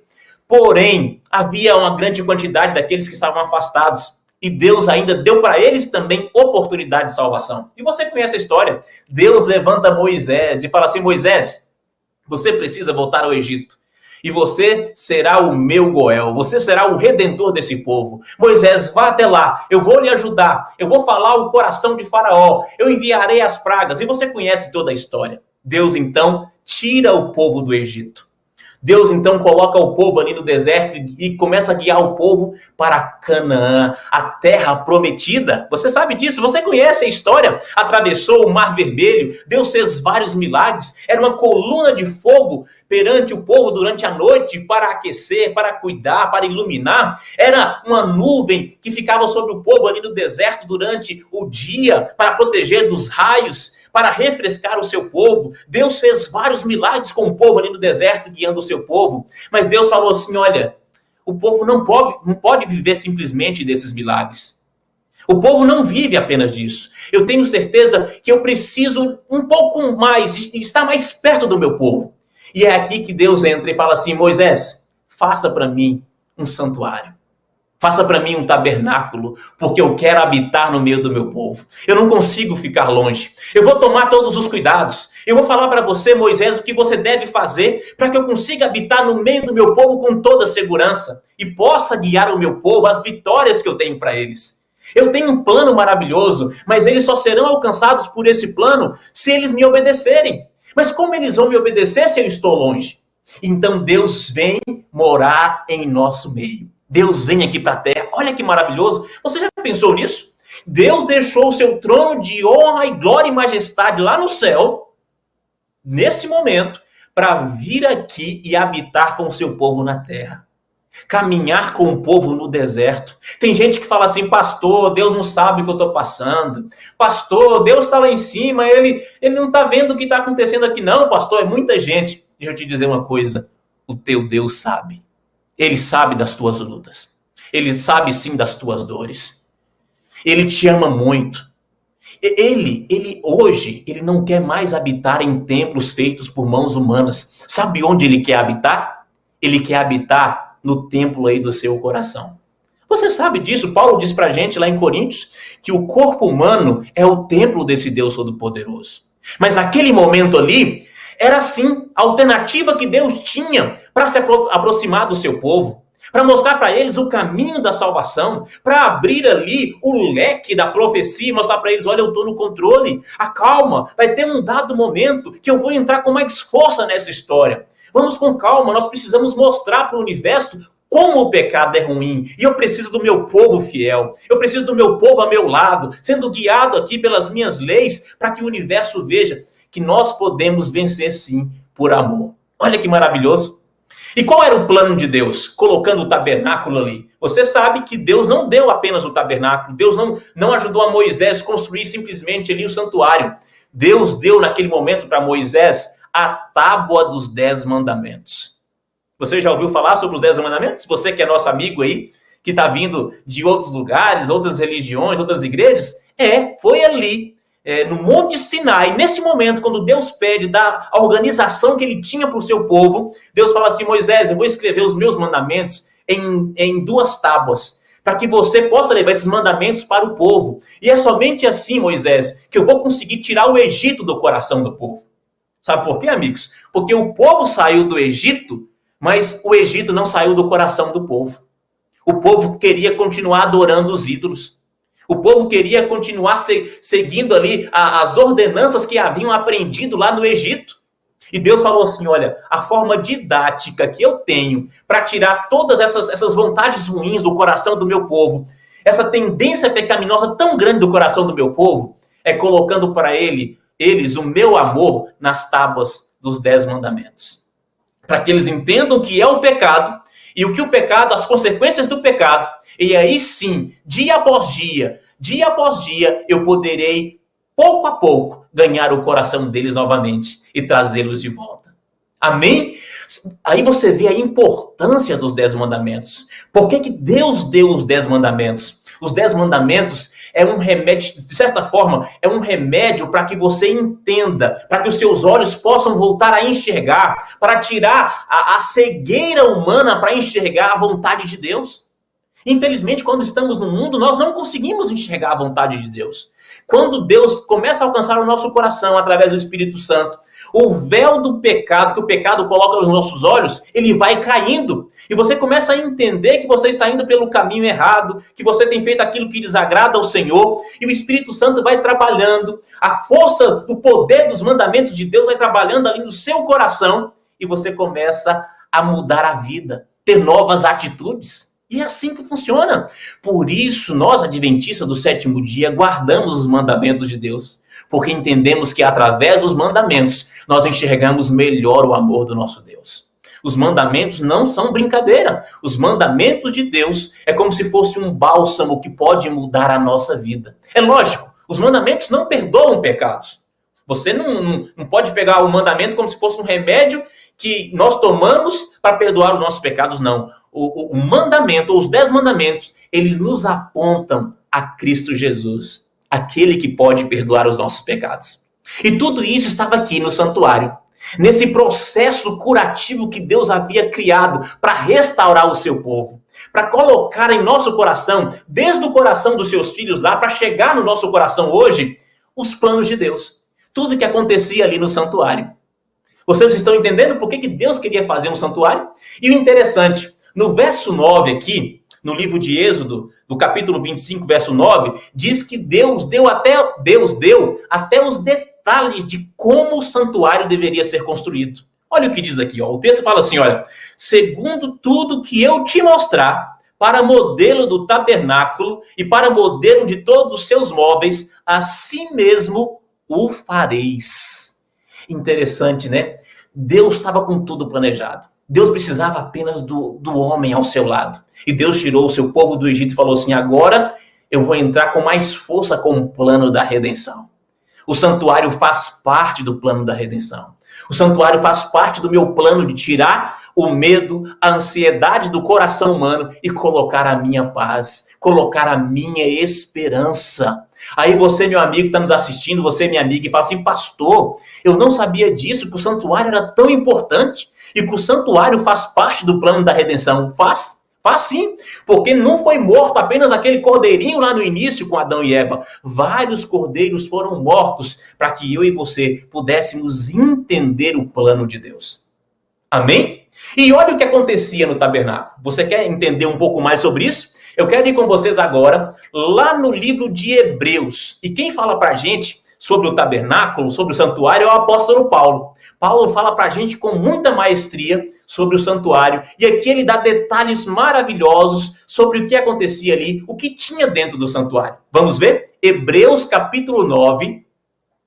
Porém, havia uma grande quantidade daqueles que estavam afastados. E Deus ainda deu para eles também oportunidade de salvação. E você conhece a história. Deus levanta Moisés e fala assim: Moisés, você precisa voltar ao Egito. E você será o meu Goel. Você será o redentor desse povo. Moisés, vá até lá. Eu vou lhe ajudar. Eu vou falar o coração de Faraó. Eu enviarei as pragas. E você conhece toda a história. Deus, então, tira o povo do Egito. Deus, então, coloca o povo ali no deserto e começa a guiar o povo para Canaã, a terra prometida. Você sabe disso, você conhece a história. Atravessou o Mar Vermelho, Deus fez vários milagres. Era uma coluna de fogo perante o povo durante a noite para aquecer, para cuidar, para iluminar. Era uma nuvem que ficava sobre o povo ali no deserto durante o dia para proteger dos raios, para refrescar o seu povo. Deus fez vários milagres com o povo ali no deserto, guiando o seu povo. Mas Deus falou assim: olha, o povo não pode viver simplesmente desses milagres. O povo não vive apenas disso. Eu tenho certeza que eu preciso um pouco mais, de estar mais perto do meu povo. E é aqui que Deus entra e fala assim: Moisés, faça para mim um santuário. Faça para mim um tabernáculo, porque eu quero habitar no meio do meu povo. Eu não consigo ficar longe. Eu vou tomar todos os cuidados. Eu vou falar para você, Moisés, o que você deve fazer para que eu consiga habitar no meio do meu povo com toda segurança e possa guiar o meu povo às vitórias que eu tenho para eles. Eu tenho um plano maravilhoso, mas eles só serão alcançados por esse plano se eles me obedecerem. Mas como eles vão me obedecer se eu estou longe? Então Deus vem morar em nosso meio. Deus vem aqui para a terra. Olha que maravilhoso. Você já pensou nisso? Deus deixou o seu trono de honra e glória e majestade lá no céu, nesse momento, para vir aqui e habitar com o seu povo na terra. Caminhar com o povo no deserto. Tem gente que fala assim: pastor, Deus não sabe o que eu estou passando. Pastor, Deus está lá em cima, ele não está vendo o que está acontecendo aqui. Não, pastor, é muita gente. Deixa eu te dizer uma coisa. O teu Deus sabe. Ele sabe das tuas lutas. Ele sabe sim das tuas dores. Ele te ama muito. Ele hoje, ele não quer mais habitar em templos feitos por mãos humanas. Sabe onde ele quer habitar? Ele quer habitar no templo aí do seu coração. Você sabe disso? Paulo diz pra gente lá em Coríntios que o corpo humano é o templo desse Deus Todo-Poderoso. Mas naquele momento ali, era sim a alternativa que Deus tinha para se aproximar do seu povo, para mostrar para eles o caminho da salvação, para abrir ali o leque da profecia e mostrar para eles: olha, eu estou no controle, acalma, vai ter um dado momento que eu vou entrar com mais força nessa história. Vamos com calma, nós precisamos mostrar para o universo como o pecado é ruim, e eu preciso do meu povo fiel, eu preciso do meu povo a meu lado, sendo guiado aqui pelas minhas leis, para que o universo veja que nós podemos vencer sim por amor. Olha que maravilhoso. E qual era o plano de Deus, colocando o tabernáculo ali? Você sabe que Deus não deu apenas o tabernáculo, Deus não ajudou a Moisés a construir simplesmente ali o santuário. Deus deu naquele momento para Moisés a tábua dos 10 mandamentos. Você já ouviu falar sobre os 10 mandamentos? Você que é nosso amigo aí, que está vindo de outros lugares, outras religiões, outras igrejas, foi ali, no Monte Sinai, nesse momento, quando Deus pede da organização que ele tinha para o seu povo, Deus fala assim: Moisés, eu vou escrever os meus mandamentos em 2 tábuas, para que você possa levar esses mandamentos para o povo. E é somente assim, Moisés, que eu vou conseguir tirar o Egito do coração do povo. Sabe por quê, amigos? Porque o povo saiu do Egito, mas o Egito não saiu do coração do povo. O povo queria continuar adorando os ídolos. O povo queria continuar seguindo ali as ordenanças que haviam aprendido lá no Egito. E Deus falou assim, olha, a forma didática que eu tenho para tirar todas essas vontades ruins do coração do meu povo, essa tendência pecaminosa tão grande do coração do meu povo, é colocando para eles o meu amor nas tábuas dos 10 mandamentos. Para que eles entendam o que é o pecado, e o que o pecado, as consequências do pecado, e aí sim, dia após dia, eu poderei, pouco a pouco, ganhar o coração deles novamente e trazê-los de volta. Amém? Aí você vê a importância dos 10 mandamentos. Por que Deus deu os 10 mandamentos? Os 10 mandamentos é um remédio, de certa forma, é um remédio para que você entenda, para que os seus olhos possam voltar a enxergar, para tirar a cegueira humana para enxergar a vontade de Deus. Infelizmente, quando estamos no mundo, nós não conseguimos enxergar a vontade de Deus. Quando Deus começa a alcançar o nosso coração através do Espírito Santo, o véu do pecado, que o pecado coloca nos nossos olhos, ele vai caindo. E você começa a entender que você está indo pelo caminho errado, que você tem feito aquilo que desagrada ao Senhor, e o Espírito Santo vai trabalhando, a força, o poder dos mandamentos de Deus vai trabalhando ali no seu coração, e você começa a mudar a vida, ter novas atitudes. E é assim que funciona. Por isso, nós, adventistas do 7º dia, guardamos os mandamentos de Deus. Porque entendemos que através dos mandamentos, nós enxergamos melhor o amor do nosso Deus. Os mandamentos não são brincadeira. Os mandamentos de Deus é como se fosse um bálsamo que pode mudar a nossa vida. É lógico, os mandamentos não perdoam pecados. Você não pode pegar o mandamento como se fosse um remédio que nós tomamos para perdoar os nossos pecados, não. O mandamento, os 10 mandamentos, eles nos apontam a Cristo Jesus, aquele que pode perdoar os nossos pecados. E tudo isso estava aqui no santuário, nesse processo curativo que Deus havia criado para restaurar o seu povo, para colocar em nosso coração, desde o coração dos seus filhos lá, para chegar no nosso coração hoje, os planos de Deus. Tudo que acontecia ali no santuário. Vocês estão entendendo por que Deus queria fazer um santuário? E o interessante, no verso 9 aqui, no livro de Êxodo, no capítulo 25, verso 9, diz que Deus deu até os detalhes de como o santuário deveria ser construído. Olha o que diz aqui, ó. O texto fala assim, olha, segundo tudo que eu te mostrar, para modelo do tabernáculo e para modelo de todos os seus móveis, assim mesmo o fareis. Interessante, né? Deus estava com tudo planejado. Deus precisava apenas do homem ao seu lado. E Deus tirou o seu povo do Egito e falou assim, agora eu vou entrar com mais força com o plano da redenção. O santuário faz parte do plano da redenção. O santuário faz parte do meu plano de tirar o medo, a ansiedade do coração humano e colocar a minha paz, colocar a minha esperança. Aí você, meu amigo, que está nos assistindo, você, minha amiga, e fala assim, pastor, eu não sabia disso, que o santuário era tão importante e que o santuário faz parte do plano da redenção. Faz sim, porque não foi morto apenas aquele cordeirinho lá no início com Adão e Eva. Vários cordeiros foram mortos para que eu e você pudéssemos entender o plano de Deus. Amém? E olha o que acontecia no tabernáculo. Você quer entender um pouco mais sobre isso? Eu quero ir com vocês agora lá no livro de Hebreus. E quem fala para a gente sobre o tabernáculo, sobre o santuário, é o apóstolo Paulo. Paulo fala para a gente com muita maestria sobre o santuário. E aqui ele dá detalhes maravilhosos sobre o que acontecia ali, o que tinha dentro do santuário. Vamos ver? Hebreus capítulo 9.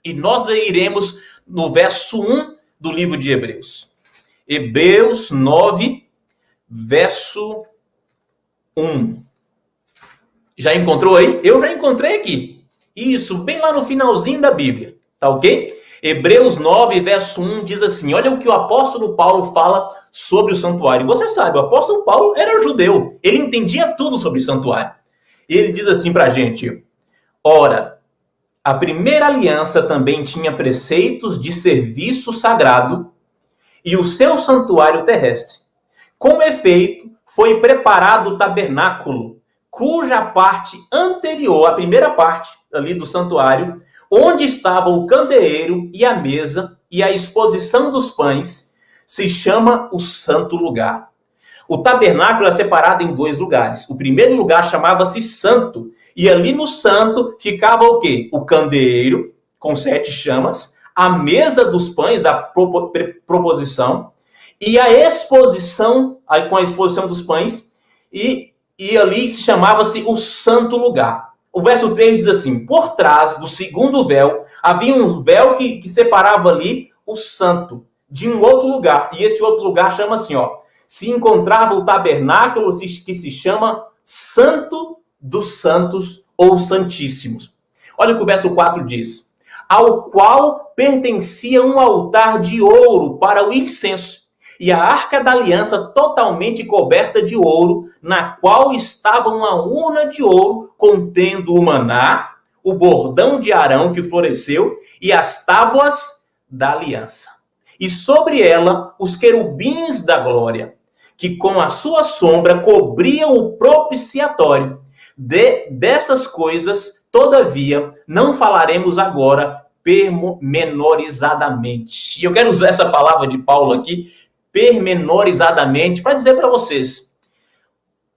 E nós iremos no verso 1 do livro de Hebreus. Hebreus 9, verso 1. Já encontrou aí? Eu já encontrei aqui. Isso, bem lá no finalzinho da Bíblia. Tá ok? Hebreus 9, verso 1 diz assim, olha o que o apóstolo Paulo fala sobre o santuário. Você sabe, o apóstolo Paulo era judeu. Ele entendia tudo sobre o santuário. E ele diz assim pra gente, ora, a primeira aliança também tinha preceitos de serviço sagrado e o seu santuário terrestre. Com efeito, foi preparado o tabernáculo, cuja parte anterior, a primeira parte ali do santuário, onde estava o candeeiro e a mesa e a exposição dos pães, se chama o santo lugar. O tabernáculo é separado em 2 lugares. O primeiro lugar chamava-se santo E ali no santo ficava o quê? O candeeiro, com 7 chamas, a mesa dos pães, a proposição, e a exposição, com a exposição dos pães, e ali chamava-se o santo lugar. O verso 3 diz assim: por trás do segundo véu, havia um véu que separava ali o santo de um outro lugar. E esse outro lugar chama assim, se encontrava o tabernáculo que se chama Santo dos Santos ou Santíssimos. Olha o que o verso 4 diz: ao qual pertencia um altar de ouro para o incenso, e a arca da aliança totalmente coberta de ouro, na qual estava uma urna de ouro contendo o maná, o bordão de Arão que floresceu e as tábuas da aliança. E sobre ela os querubins da glória, que com a sua sombra cobriam o propiciatório. Dessas coisas, todavia, não falaremos agora pormenorizadamente. E eu quero usar essa palavra de Paulo aqui, pormenorizadamente, para dizer para vocês: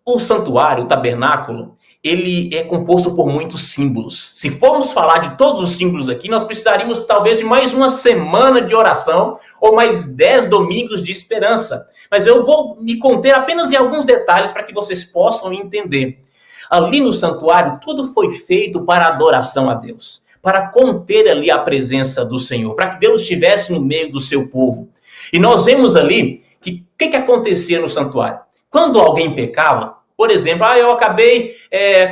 o santuário, o tabernáculo, ele é composto por muitos símbolos. Se formos falar de todos os símbolos aqui, nós precisaríamos talvez de mais uma semana de oração ou mais 10 domingos de esperança. Mas eu vou me conter apenas em alguns detalhes para que vocês possam entender. Ali no santuário, tudo foi feito para adoração a Deus, para conter ali a presença do Senhor, para que Deus estivesse no meio do seu povo. E nós vemos ali que o que acontecia no santuário? Quando alguém pecava, por exemplo, eu acabei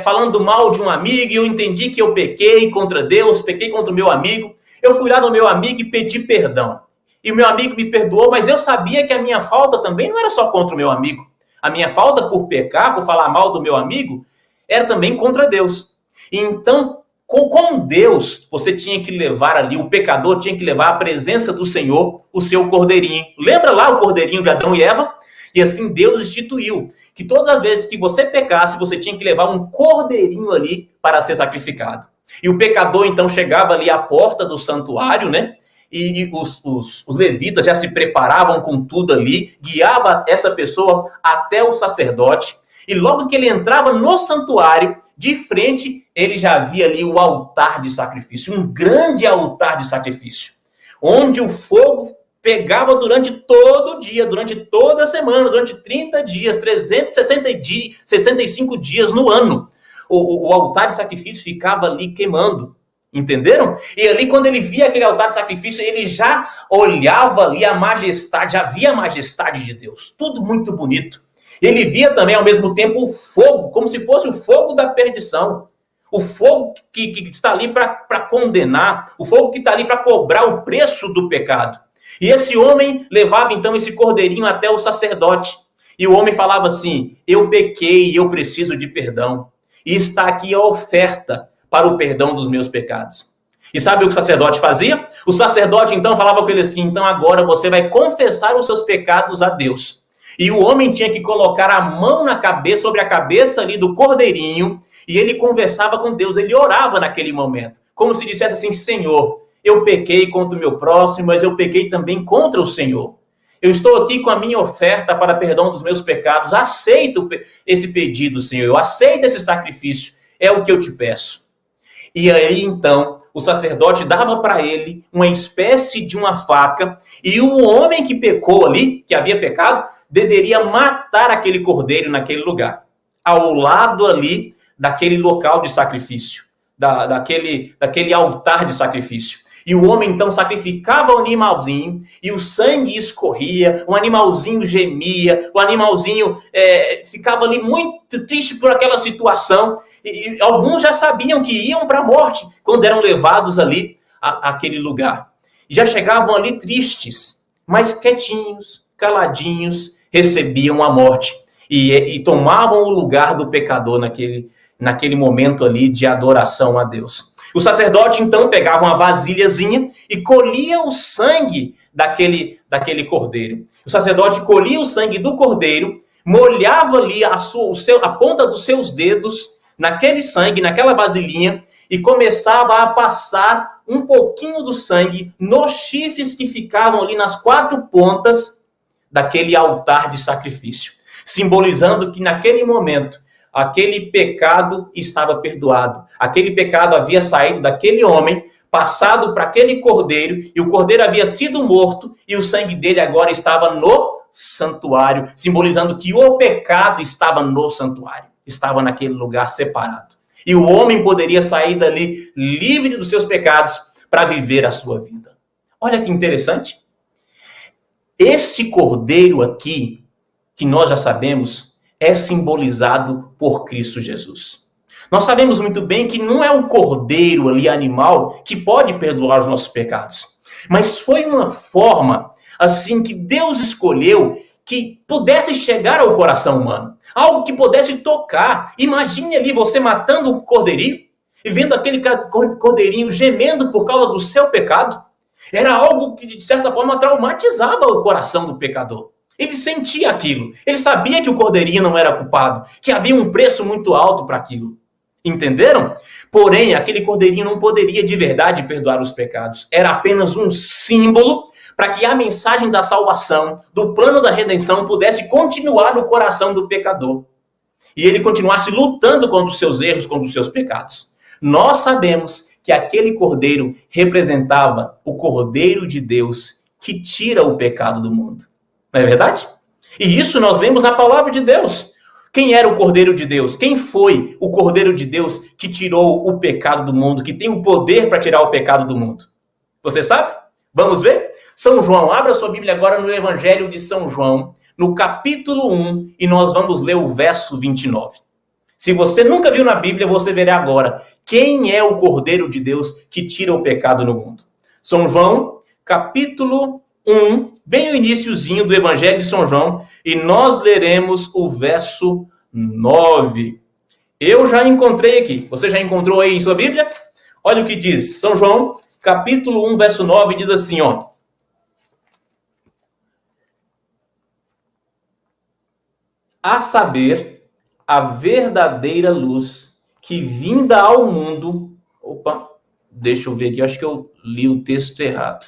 falando mal de um amigo e eu entendi que eu pequei contra Deus, pequei contra o meu amigo. Eu fui lá no meu amigo e pedi perdão. E o meu amigo me perdoou, mas eu sabia que a minha falta também não era só contra o meu amigo. A minha falta por pecar, por falar mal do meu amigo, era também contra Deus. Então, com Deus, você tinha que levar ali, o pecador tinha que levar à presença do Senhor o seu cordeirinho. Lembra lá o cordeirinho de Adão e Eva? E assim Deus instituiu que todas as vezes que você pecasse, você tinha que levar um cordeirinho ali para ser sacrificado. E o pecador então chegava ali à porta do santuário, né? E os levitas já se preparavam com tudo ali, guiava essa pessoa até o sacerdote. E logo que ele entrava no santuário, de frente, ele já via ali o altar de sacrifício, um grande altar de sacrifício, onde o fogo pegava durante todo o dia, durante toda a semana, durante 30 dias, 365 dias no ano. O altar de sacrifício ficava ali queimando, entenderam? E ali, quando ele via aquele altar de sacrifício, ele já olhava ali a majestade, já via a majestade de Deus, tudo muito bonito. Ele via também, ao mesmo tempo, o fogo, como se fosse o fogo da perdição. O fogo que está ali para condenar, o fogo que está ali para cobrar o preço do pecado. E esse homem levava, então, esse cordeirinho até o sacerdote. E o homem falava assim: eu pequei e eu preciso de perdão. E está aqui a oferta para o perdão dos meus pecados. E sabe o que o sacerdote fazia? O sacerdote, então, falava com ele assim: então agora você vai confessar os seus pecados a Deus. E o homem tinha que colocar a mão sobre a cabeça ali do cordeirinho, e ele conversava com Deus, ele orava naquele momento, como se dissesse assim: Senhor, eu pequei contra o meu próximo, mas eu pequei também contra o Senhor. Eu estou aqui com a minha oferta para perdão dos meus pecados, aceito esse pedido, Senhor, eu aceito esse sacrifício, é o que eu te peço. E aí, então, o sacerdote dava para ele uma espécie de uma faca, e o homem que pecou ali, que havia pecado, deveria matar aquele cordeiro naquele lugar, ao lado ali daquele local de sacrifício, daquele altar de sacrifício. E o homem então sacrificava o animalzinho, e o sangue escorria, o animalzinho gemia, o animalzinho ficava ali muito triste por aquela situação, e alguns já sabiam que iam para a morte quando eram levados ali àquele lugar. E já chegavam ali tristes, mas quietinhos, caladinhos, recebiam a morte e tomavam o lugar do pecador naquele momento ali de adoração a Deus. O sacerdote, então, pegava uma vasilhazinha e colhia o sangue daquele cordeiro. O sacerdote colhia o sangue do cordeiro, molhava ali a ponta dos seus dedos naquele sangue, naquela vasilhinha, e começava a passar um pouquinho do sangue nos chifres que ficavam ali nas 4 pontas daquele altar de sacrifício, simbolizando que naquele momento aquele pecado estava perdoado. Aquele pecado havia saído daquele homem, passado para aquele cordeiro, e o cordeiro havia sido morto, e o sangue dele agora estava no santuário, simbolizando que o pecado estava no santuário, estava naquele lugar separado. E o homem poderia sair dali livre dos seus pecados para viver a sua vida. Olha que interessante. Esse cordeiro aqui, que nós já sabemos, é simbolizado por Cristo Jesus. Nós sabemos muito bem que não é o cordeiro ali, animal, que pode perdoar os nossos pecados. Mas foi uma forma, assim, que Deus escolheu que pudesse chegar ao coração humano. Algo que pudesse tocar. Imagine ali você matando um cordeirinho e vendo aquele cordeirinho gemendo por causa do seu pecado. Era algo que, de certa forma, traumatizava o coração do pecador. Ele sentia aquilo. Ele sabia que o cordeirinho não era culpado, que havia um preço muito alto para aquilo. Entenderam? Porém, aquele cordeirinho não poderia de verdade perdoar os pecados. Era apenas um símbolo para que a mensagem da salvação, do plano da redenção, pudesse continuar no coração do pecador. E ele continuasse lutando contra os seus erros, contra os seus pecados. Nós sabemos que aquele cordeiro representava o Cordeiro de Deus que tira o pecado do mundo. Não é verdade? E isso nós vemos na palavra de Deus. Quem era o Cordeiro de Deus? Quem foi o Cordeiro de Deus que tirou o pecado do mundo, que tem o poder para tirar o pecado do mundo? Você sabe? Vamos ver? São João, abra sua Bíblia agora no Evangelho de São João, no capítulo 1, e nós vamos ler o verso 29. Se você nunca viu na Bíblia, você verá agora quem é o Cordeiro de Deus que tira o pecado no mundo. São João, capítulo 1, bem o iniciozinho do Evangelho de São João, e nós leremos o verso 9. Eu já encontrei aqui. Você já encontrou aí em sua Bíblia? Olha o que diz. São João, capítulo 1, verso 9, diz assim, ó. A saber, a verdadeira luz que vinda ao mundo... Opa, deixa eu ver aqui, acho que eu li o texto errado.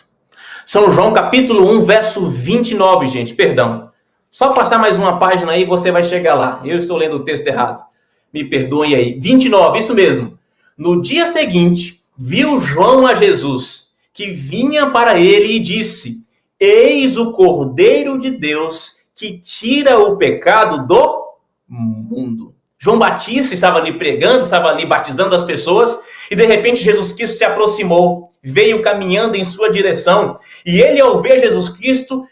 São João, capítulo 1, verso 29, gente, perdão. Só passar mais uma página aí, você vai chegar lá. Eu estou lendo o texto errado. Me perdoem aí. 29, isso mesmo. No dia seguinte, viu João a Jesus, que vinha para ele e disse: Eis o Cordeiro de Deus que tira o pecado do mundo. João Batista estava ali pregando, estava ali batizando as pessoas, e de repente Jesus Cristo se aproximou, veio caminhando em sua direção, e ele, ao ver Jesus Cristo,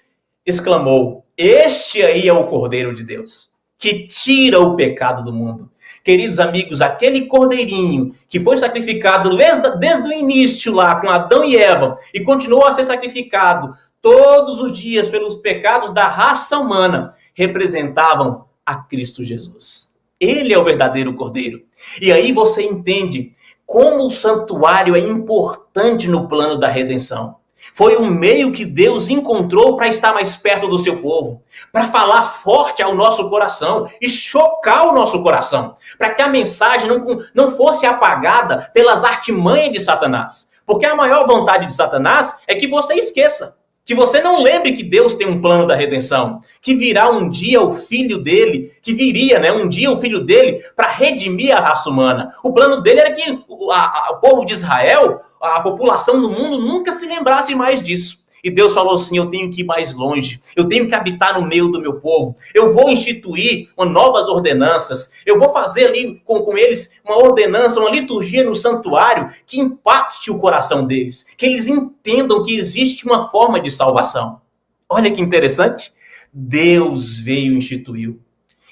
exclamou: Este aí é o Cordeiro de Deus, que tira o pecado do mundo. Queridos amigos, aquele cordeirinho que foi sacrificado desde o início lá com Adão e Eva, e continuou a ser sacrificado todos os dias pelos pecados da raça humana, representavam a Cristo Jesus. Ele é o verdadeiro cordeiro. E aí você entende como o santuário é importante no plano da redenção. Foi um meio que Deus encontrou para estar mais perto do seu povo, para falar forte ao nosso coração e chocar o nosso coração, para que a mensagem não fosse apagada pelas artimanhas de Satanás. Porque a maior vontade de Satanás é que você esqueça, que você não lembre que Deus tem um plano da redenção, que virá um dia o filho dele, que viria, um dia o filho dele para redimir a raça humana. O plano dele era que o povo de Israel, a população do mundo, nunca se lembrasse mais disso. E Deus falou assim: eu tenho que ir mais longe, eu tenho que habitar no meio do meu povo, eu vou instituir novas ordenanças, eu vou fazer ali com eles uma ordenança, uma liturgia no santuário que impacte o coração deles, que eles entendam que existe uma forma de salvação. Olha que interessante, Deus veio e instituiu.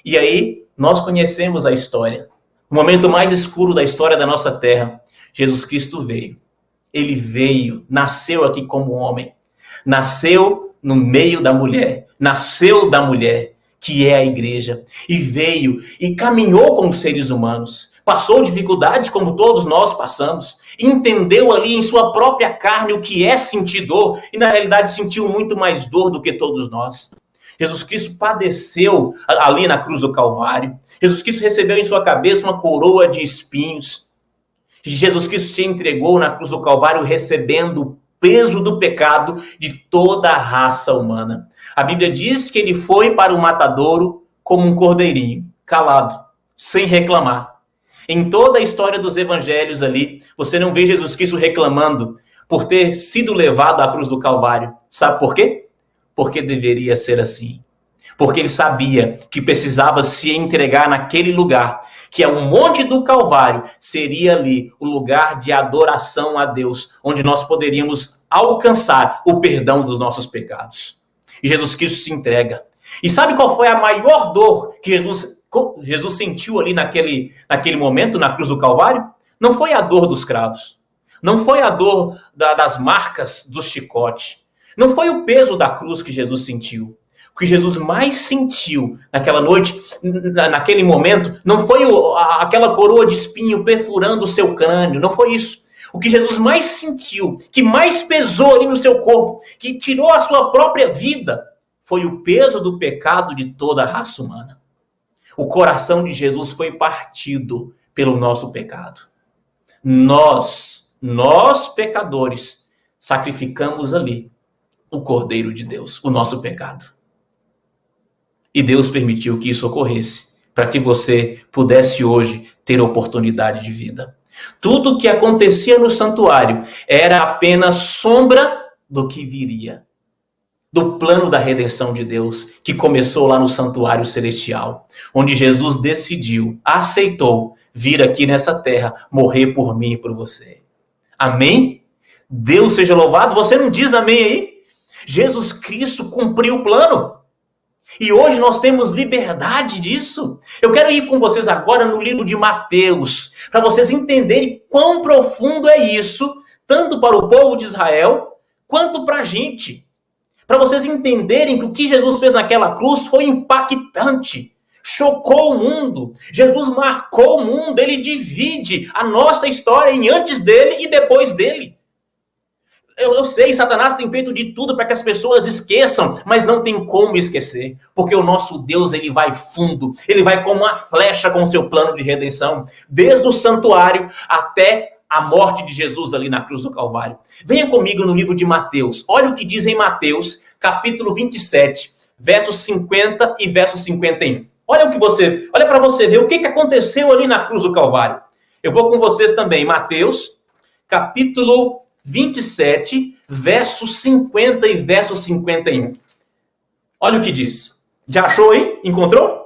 E aí nós conhecemos a história, o momento mais escuro da história da nossa terra. Jesus Cristo veio, ele veio, nasceu aqui como homem, nasceu no meio da mulher, nasceu da mulher, que é a igreja, e veio e caminhou com os seres humanos, passou dificuldades como todos nós passamos, entendeu ali em sua própria carne o que é sentir dor, e na realidade sentiu muito mais dor do que todos nós. Jesus Cristo padeceu ali na cruz do Calvário, Jesus Cristo recebeu em sua cabeça uma coroa de espinhos, Jesus Cristo se entregou na cruz do Calvário recebendo o peso do pecado de toda a raça humana. A Bíblia diz que ele foi para o matadouro como um cordeirinho, calado, sem reclamar. Em toda a história dos evangelhos ali, você não vê Jesus Cristo reclamando por ter sido levado à cruz do Calvário. Sabe por quê? Porque deveria ser assim. Porque ele sabia que precisava se entregar naquele lugar, que é um monte do Calvário, seria ali o lugar de adoração a Deus, onde nós poderíamos alcançar o perdão dos nossos pecados. E Jesus Cristo se entrega. E sabe qual foi a maior dor que Jesus sentiu ali naquele momento, na cruz do Calvário? Não foi a dor dos cravos. Não foi a dor das marcas do chicote. Não foi o peso da cruz que Jesus sentiu. O que Jesus mais sentiu naquela noite, naquele momento, não foi aquela coroa de espinho perfurando o seu crânio. Não foi isso. O que Jesus mais sentiu, que mais pesou ali no seu corpo, que tirou a sua própria vida, foi o peso do pecado de toda a raça humana. O coração de Jesus foi partido pelo nosso pecado. Nós pecadores, sacrificamos ali o Cordeiro de Deus, o nosso pecado. E Deus permitiu que isso ocorresse, para que você pudesse hoje ter oportunidade de vida. Tudo o que acontecia no santuário era apenas sombra do que viria. Do plano da redenção de Deus, que começou lá no santuário celestial, onde Jesus aceitou vir aqui nessa terra, morrer por mim e por você. Amém? Deus seja louvado. Você não diz amém aí? Jesus Cristo cumpriu o plano. E hoje nós temos liberdade disso. Eu quero ir com vocês agora no livro de Mateus, para vocês entenderem quão profundo é isso, tanto para o povo de Israel, quanto para a gente. Para vocês entenderem que o que Jesus fez naquela cruz foi impactante. Chocou o mundo. Jesus marcou o mundo. Ele divide a nossa história em antes dele e depois dele. Eu sei, Satanás tem feito de tudo para que as pessoas esqueçam, mas não tem como esquecer, porque o nosso Deus, ele vai fundo, ele vai como uma flecha com o seu plano de redenção, desde o santuário até a morte de Jesus ali na cruz do Calvário. Venha comigo no livro de Mateus. Olha o que diz em Mateus, capítulo 27, versos 50 e versos 51. Olha para você ver o que aconteceu ali na cruz do Calvário. Eu vou com vocês também, Mateus, capítulo 27, versos 50 e versos 51. Olha o que diz. Já achou aí? Encontrou?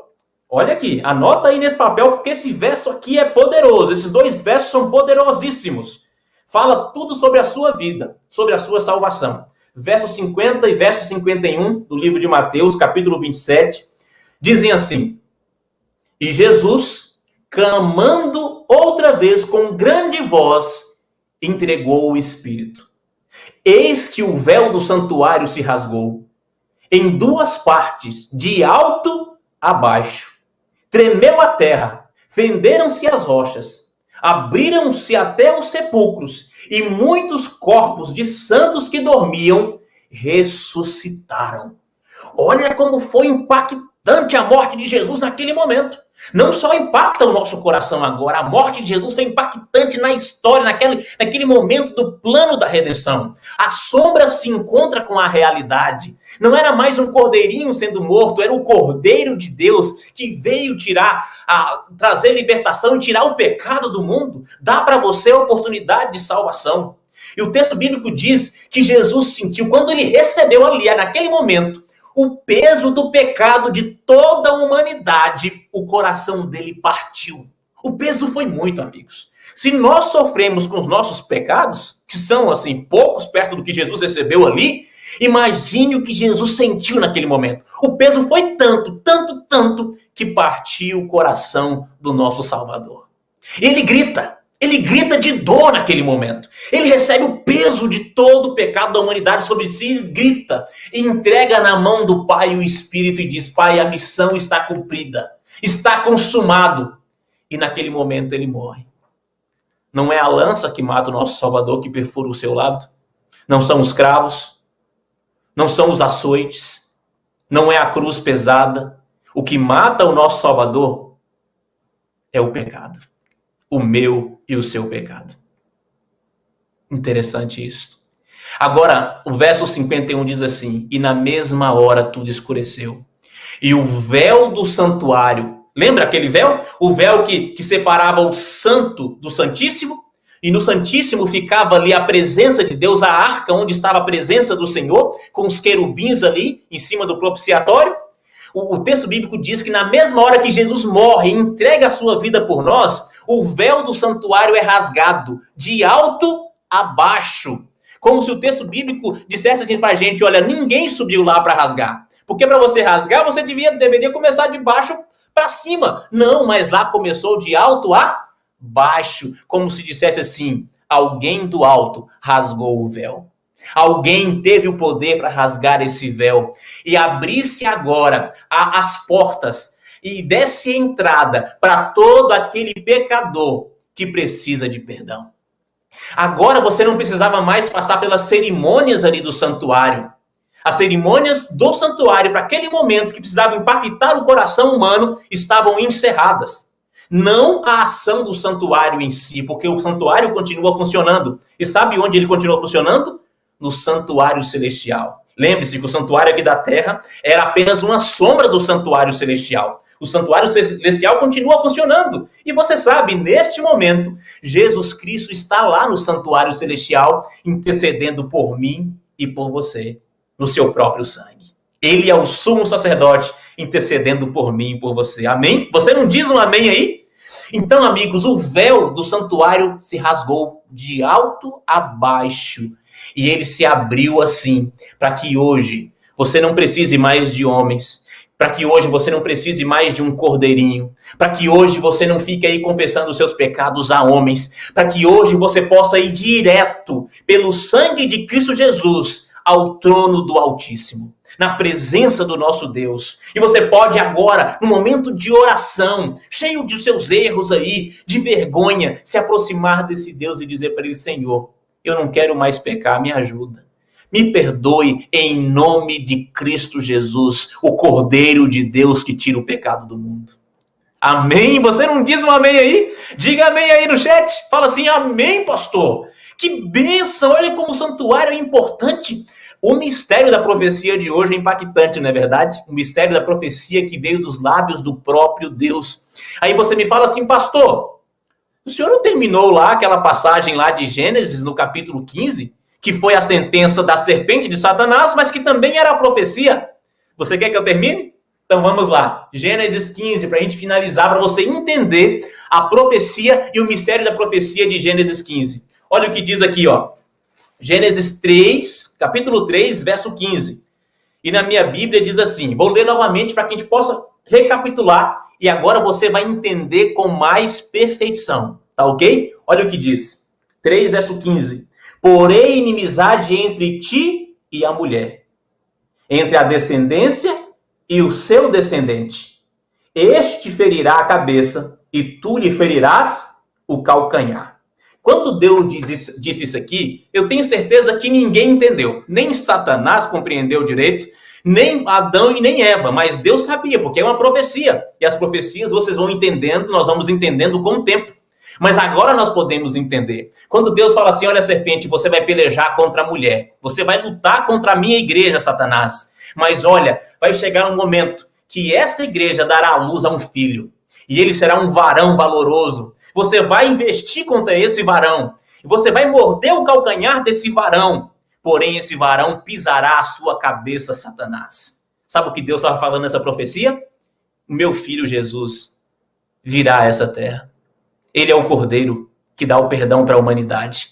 Olha aqui, anota aí nesse papel, porque esse verso aqui é poderoso. Esses dois versos são poderosíssimos. Fala tudo sobre a sua vida, sobre a sua salvação. Versos 50 e versos 51 do livro de Mateus, capítulo 27, dizem assim: E Jesus, clamando outra vez com grande voz, entregou o Espírito. Eis que o véu do santuário se rasgou em duas partes, de alto a baixo. Tremeu a terra, fenderam-se as rochas, abriram-se até os sepulcros, e muitos corpos de santos que dormiam ressuscitaram. Olha como foi impactante a morte de Jesus naquele momento. Não só impacta o nosso coração agora, a morte de Jesus foi impactante na história, naquele momento do plano da redenção. A sombra se encontra com a realidade. Não era mais um cordeirinho sendo morto, era o Cordeiro de Deus que veio trazer libertação e tirar o pecado do mundo. Dá para você a oportunidade de salvação. E o texto bíblico diz que Jesus sentiu, quando ele recebeu ali, naquele momento, o peso do pecado de toda a humanidade, o coração dele partiu. O peso foi muito, amigos. Se nós sofremos com os nossos pecados, que são assim poucos perto do que Jesus recebeu ali, imagine o que Jesus sentiu naquele momento. O peso foi tanto, que partiu o coração do nosso Salvador. Ele grita de dor naquele momento. Ele recebe o peso de todo o pecado da humanidade sobre si, ele grita, e entrega na mão do Pai o Espírito e diz: Pai, a missão está cumprida, está consumado. E naquele momento ele morre. Não é a lança que mata o nosso Salvador, que perfura o seu lado. Não são os cravos, não são os açoites, não é a cruz pesada. O que mata o nosso Salvador é o pecado. O meu e o seu pecado. Interessante isso. Agora, o verso 51 diz assim: E na mesma hora tudo escureceu, e o véu do santuário Lembra aquele véu? O véu que separava o santo do santíssimo? E no santíssimo ficava ali a presença de Deus, a arca onde estava a presença do Senhor, com os querubins ali em cima do propiciatório. O texto bíblico diz que na mesma hora que Jesus morre e entrega a sua vida por nós, o véu do santuário é rasgado de alto a baixo. Como se o texto bíblico dissesse assim para a gente, olha, ninguém subiu lá para rasgar. Porque para você rasgar, você deveria começar de baixo para cima. Não, mas lá começou de alto a baixo. Como se dissesse assim, alguém do alto rasgou o véu. Alguém teve o poder para rasgar esse véu e abrir-se agora as portas e desse entrada para todo aquele pecador que precisa de perdão. Agora você não precisava mais passar pelas cerimônias ali do santuário. As cerimônias do santuário, para aquele momento que precisava impactar o coração humano, estavam encerradas. Não a ação do santuário em si, porque o santuário continua funcionando. E sabe onde ele continua funcionando? No santuário celestial. Lembre-se que o santuário aqui da terra era apenas uma sombra do santuário celestial. O santuário celestial continua funcionando. E você sabe, neste momento, Jesus Cristo está lá no santuário celestial, intercedendo por mim e por você, no seu próprio sangue. Ele é o sumo sacerdote, intercedendo por mim e por você. Amém? Você não diz um amém aí? Então, amigos, o véu do santuário se rasgou de alto a baixo. E ele se abriu assim, para que hoje você não precise mais de homens, para que hoje você não precise mais de um cordeirinho, para que hoje você não fique aí confessando os seus pecados a homens, para que hoje você possa ir direto, pelo sangue de Cristo Jesus, ao trono do Altíssimo, na presença do nosso Deus. E você pode agora, no momento de oração, cheio de seus erros aí, de vergonha, se aproximar desse Deus e dizer para ele, Senhor, eu não quero mais pecar, me ajuda. Me perdoe em nome de Cristo Jesus, o Cordeiro de Deus que tira o pecado do mundo. Amém? Você não diz um amém aí? Diga amém aí no chat. Fala assim, amém, pastor. Que bênção, olha como o santuário é importante. O mistério da profecia de hoje é impactante, não é verdade? O mistério da profecia que veio dos lábios do próprio Deus. Aí você me fala assim, pastor, o senhor não terminou lá aquela passagem lá de Gênesis, no capítulo 15, que foi a sentença da serpente de Satanás, mas que também era a profecia? Você quer que eu termine? Então vamos lá. Gênesis 15, para a gente finalizar, para você entender a profecia e o mistério da profecia de Gênesis 15. Olha o que diz aqui, ó. Gênesis 3, capítulo 3, verso 15. E na minha Bíblia diz assim, vou ler novamente para que a gente possa recapitular e agora você vai entender com mais perfeição, tá ok? Olha o que diz. 3, verso 15. Porém, inimizade entre ti e a mulher, entre a descendência e o seu descendente. Este te ferirá a cabeça e tu lhe ferirás o calcanhar. Quando Deus disse isso aqui, eu tenho certeza que ninguém entendeu. Nem Satanás compreendeu direito, nem Adão e nem Eva. Mas Deus sabia, porque é uma profecia. E as profecias vocês vão entendendo, nós vamos entendendo com o tempo. Mas agora nós podemos entender. Quando Deus fala assim, olha serpente, você vai pelejar contra a mulher. Você vai lutar contra a minha igreja, Satanás. Mas olha, vai chegar um momento que essa igreja dará à luz a um filho. E ele será um varão valoroso. Você vai investir contra esse varão. E você vai morder o calcanhar desse varão. Porém, esse varão pisará a sua cabeça, Satanás. Sabe o que Deus estava falando nessa profecia? Meu filho Jesus virá a essa terra. Ele é o Cordeiro que dá o perdão para a humanidade.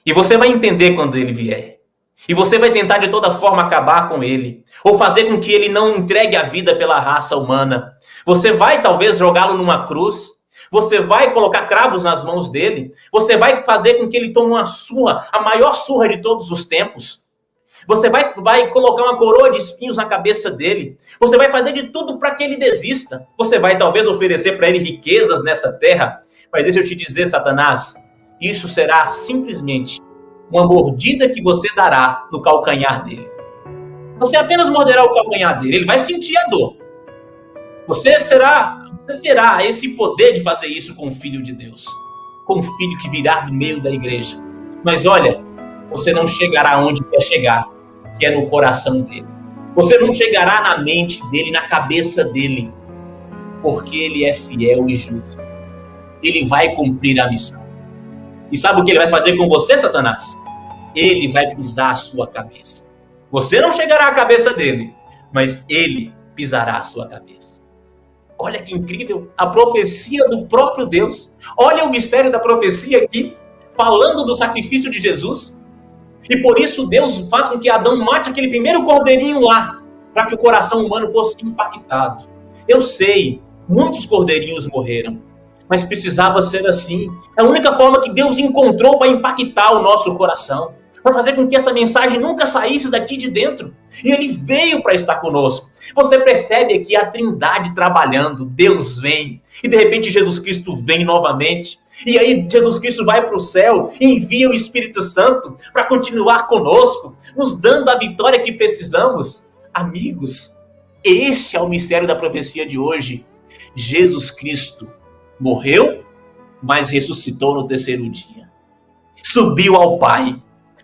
E você vai entender quando ele vier. E você vai tentar de toda forma acabar com ele. Ou fazer com que ele não entregue a vida pela raça humana. Você vai talvez jogá-lo numa cruz. Você vai colocar cravos nas mãos dele. Você vai fazer com que ele tome uma surra, a maior surra de todos os tempos. Você vai colocar uma coroa de espinhos na cabeça dele. Você vai fazer de tudo para que ele desista. Você vai talvez oferecer para ele riquezas nessa terra. Mas deixa eu te dizer, Satanás, isso será simplesmente uma mordida que você dará no calcanhar dele. Você apenas morderá o calcanhar dele, ele vai sentir a dor. Você terá esse poder de fazer isso com o Filho de Deus, com o Filho que virá do meio da igreja. Mas olha, você não chegará onde quer chegar, que é no coração dele. Você não chegará na mente dele, na cabeça dele. porque ele é fiel e justo. Ele vai cumprir a missão. E sabe o que ele vai fazer com você, Satanás? Ele vai pisar a sua cabeça. Você não chegará à cabeça dele, mas ele pisará a sua cabeça. Olha que incrível, a profecia do próprio Deus. Olha o mistério da profecia aqui, falando do sacrifício de Jesus. E por isso Deus faz com que Adão mate aquele primeiro cordeirinho lá, para que o coração humano fosse impactado. Eu sei, muitos cordeirinhos morreram, mas precisava ser assim. É a única forma que Deus encontrou para impactar o nosso coração, para fazer com que essa mensagem nunca saísse daqui de dentro. E ele veio para estar conosco. Você percebe aqui a Trindade trabalhando. Deus vem, e de repente Jesus Cristo vem novamente. E aí Jesus Cristo vai para o céu e envia o Espírito Santo para continuar conosco, nos dando a vitória que precisamos. Amigos, este é o mistério da profecia de hoje. Jesus Cristo morreu, mas ressuscitou no terceiro dia. Subiu ao Pai.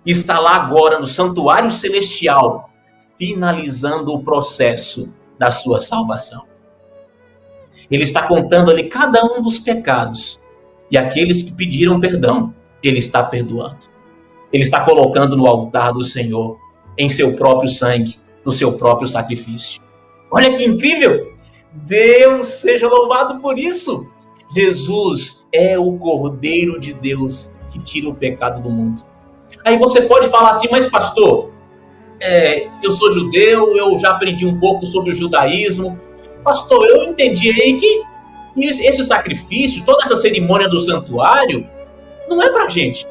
Está lá agora no santuário celestial, finalizando o processo da sua salvação. Ele está contando ali cada um dos pecados. E aqueles que pediram perdão, ele está perdoando. Ele está colocando no altar do Senhor, em seu próprio sangue, no seu próprio sacrifício. Olha que incrível! Deus seja louvado por isso! Jesus é o Cordeiro de Deus que tira o pecado do mundo. Aí você pode falar assim, mas pastor, eu sou judeu, eu já aprendi um pouco sobre o judaísmo. Pastor, eu entendi aí que esse sacrifício, toda essa cerimônia do santuário, não é pra gente.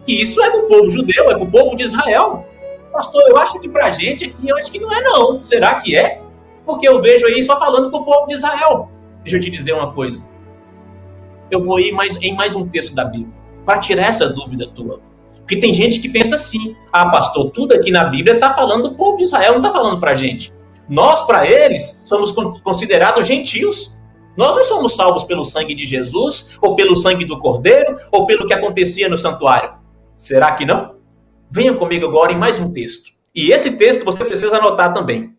E isso é pro povo judeu, é pro povo de Israel. Pastor, eu acho que pra gente aqui, eu acho que não é não. Será que é? Porque eu vejo aí só falando pro povo de Israel. Deixa eu te dizer uma coisa. Eu vou ir em mais um texto da Bíblia, para tirar essa dúvida tua. Porque tem gente que pensa assim, pastor, tudo aqui na Bíblia está falando do povo de Israel, não está falando para a gente. Nós, para eles, somos considerados gentios. Nós não somos salvos pelo sangue de Jesus, ou pelo sangue do Cordeiro, ou pelo que acontecia no santuário. Será que não? Venha comigo agora em mais um texto. E esse texto você precisa anotar também.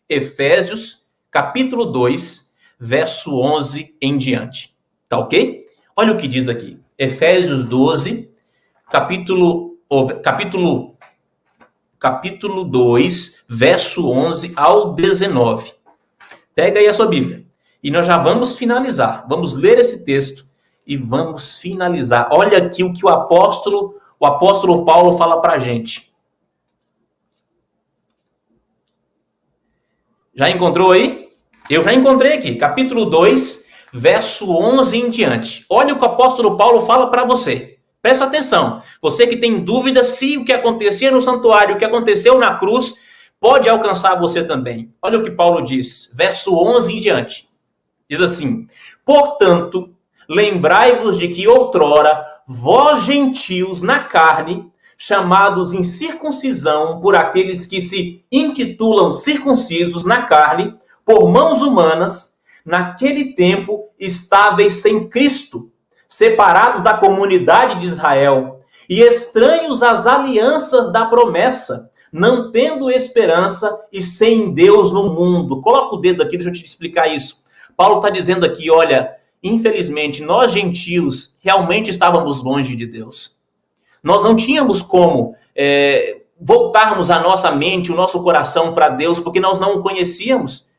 Efésios, capítulo 2, verso 11 em diante. Tá ok? Olha o que diz aqui. Efésios 12, capítulo 2, verso 11 ao 19. Pega aí a sua Bíblia. E nós já vamos finalizar. Vamos ler esse texto e vamos finalizar. Olha aqui o que o apóstolo Paulo fala para a gente. Já encontrou aí? Eu já encontrei aqui. Capítulo 2, verso 11 em diante. Olha o que o apóstolo Paulo fala para você. Presta atenção. Você que tem dúvida se o que acontecia no santuário, o que aconteceu na cruz, pode alcançar você também. Olha o que Paulo diz. Verso 11 em diante. Diz assim: portanto, lembrai-vos de que outrora vós gentios na carne, chamados em circuncisão por aqueles que se intitulam circuncisos na carne, por mãos humanas, naquele tempo estáveis sem Cristo, separados da comunidade de Israel e estranhos às alianças da promessa, não tendo esperança e sem Deus no mundo. Coloca o dedo aqui, deixa eu te explicar isso. Paulo está dizendo aqui, olha, infelizmente, nós gentios realmente estávamos longe de Deus. Nós não tínhamos como voltarmos a nossa mente, o nosso coração para Deus, porque nós não o conhecíamos.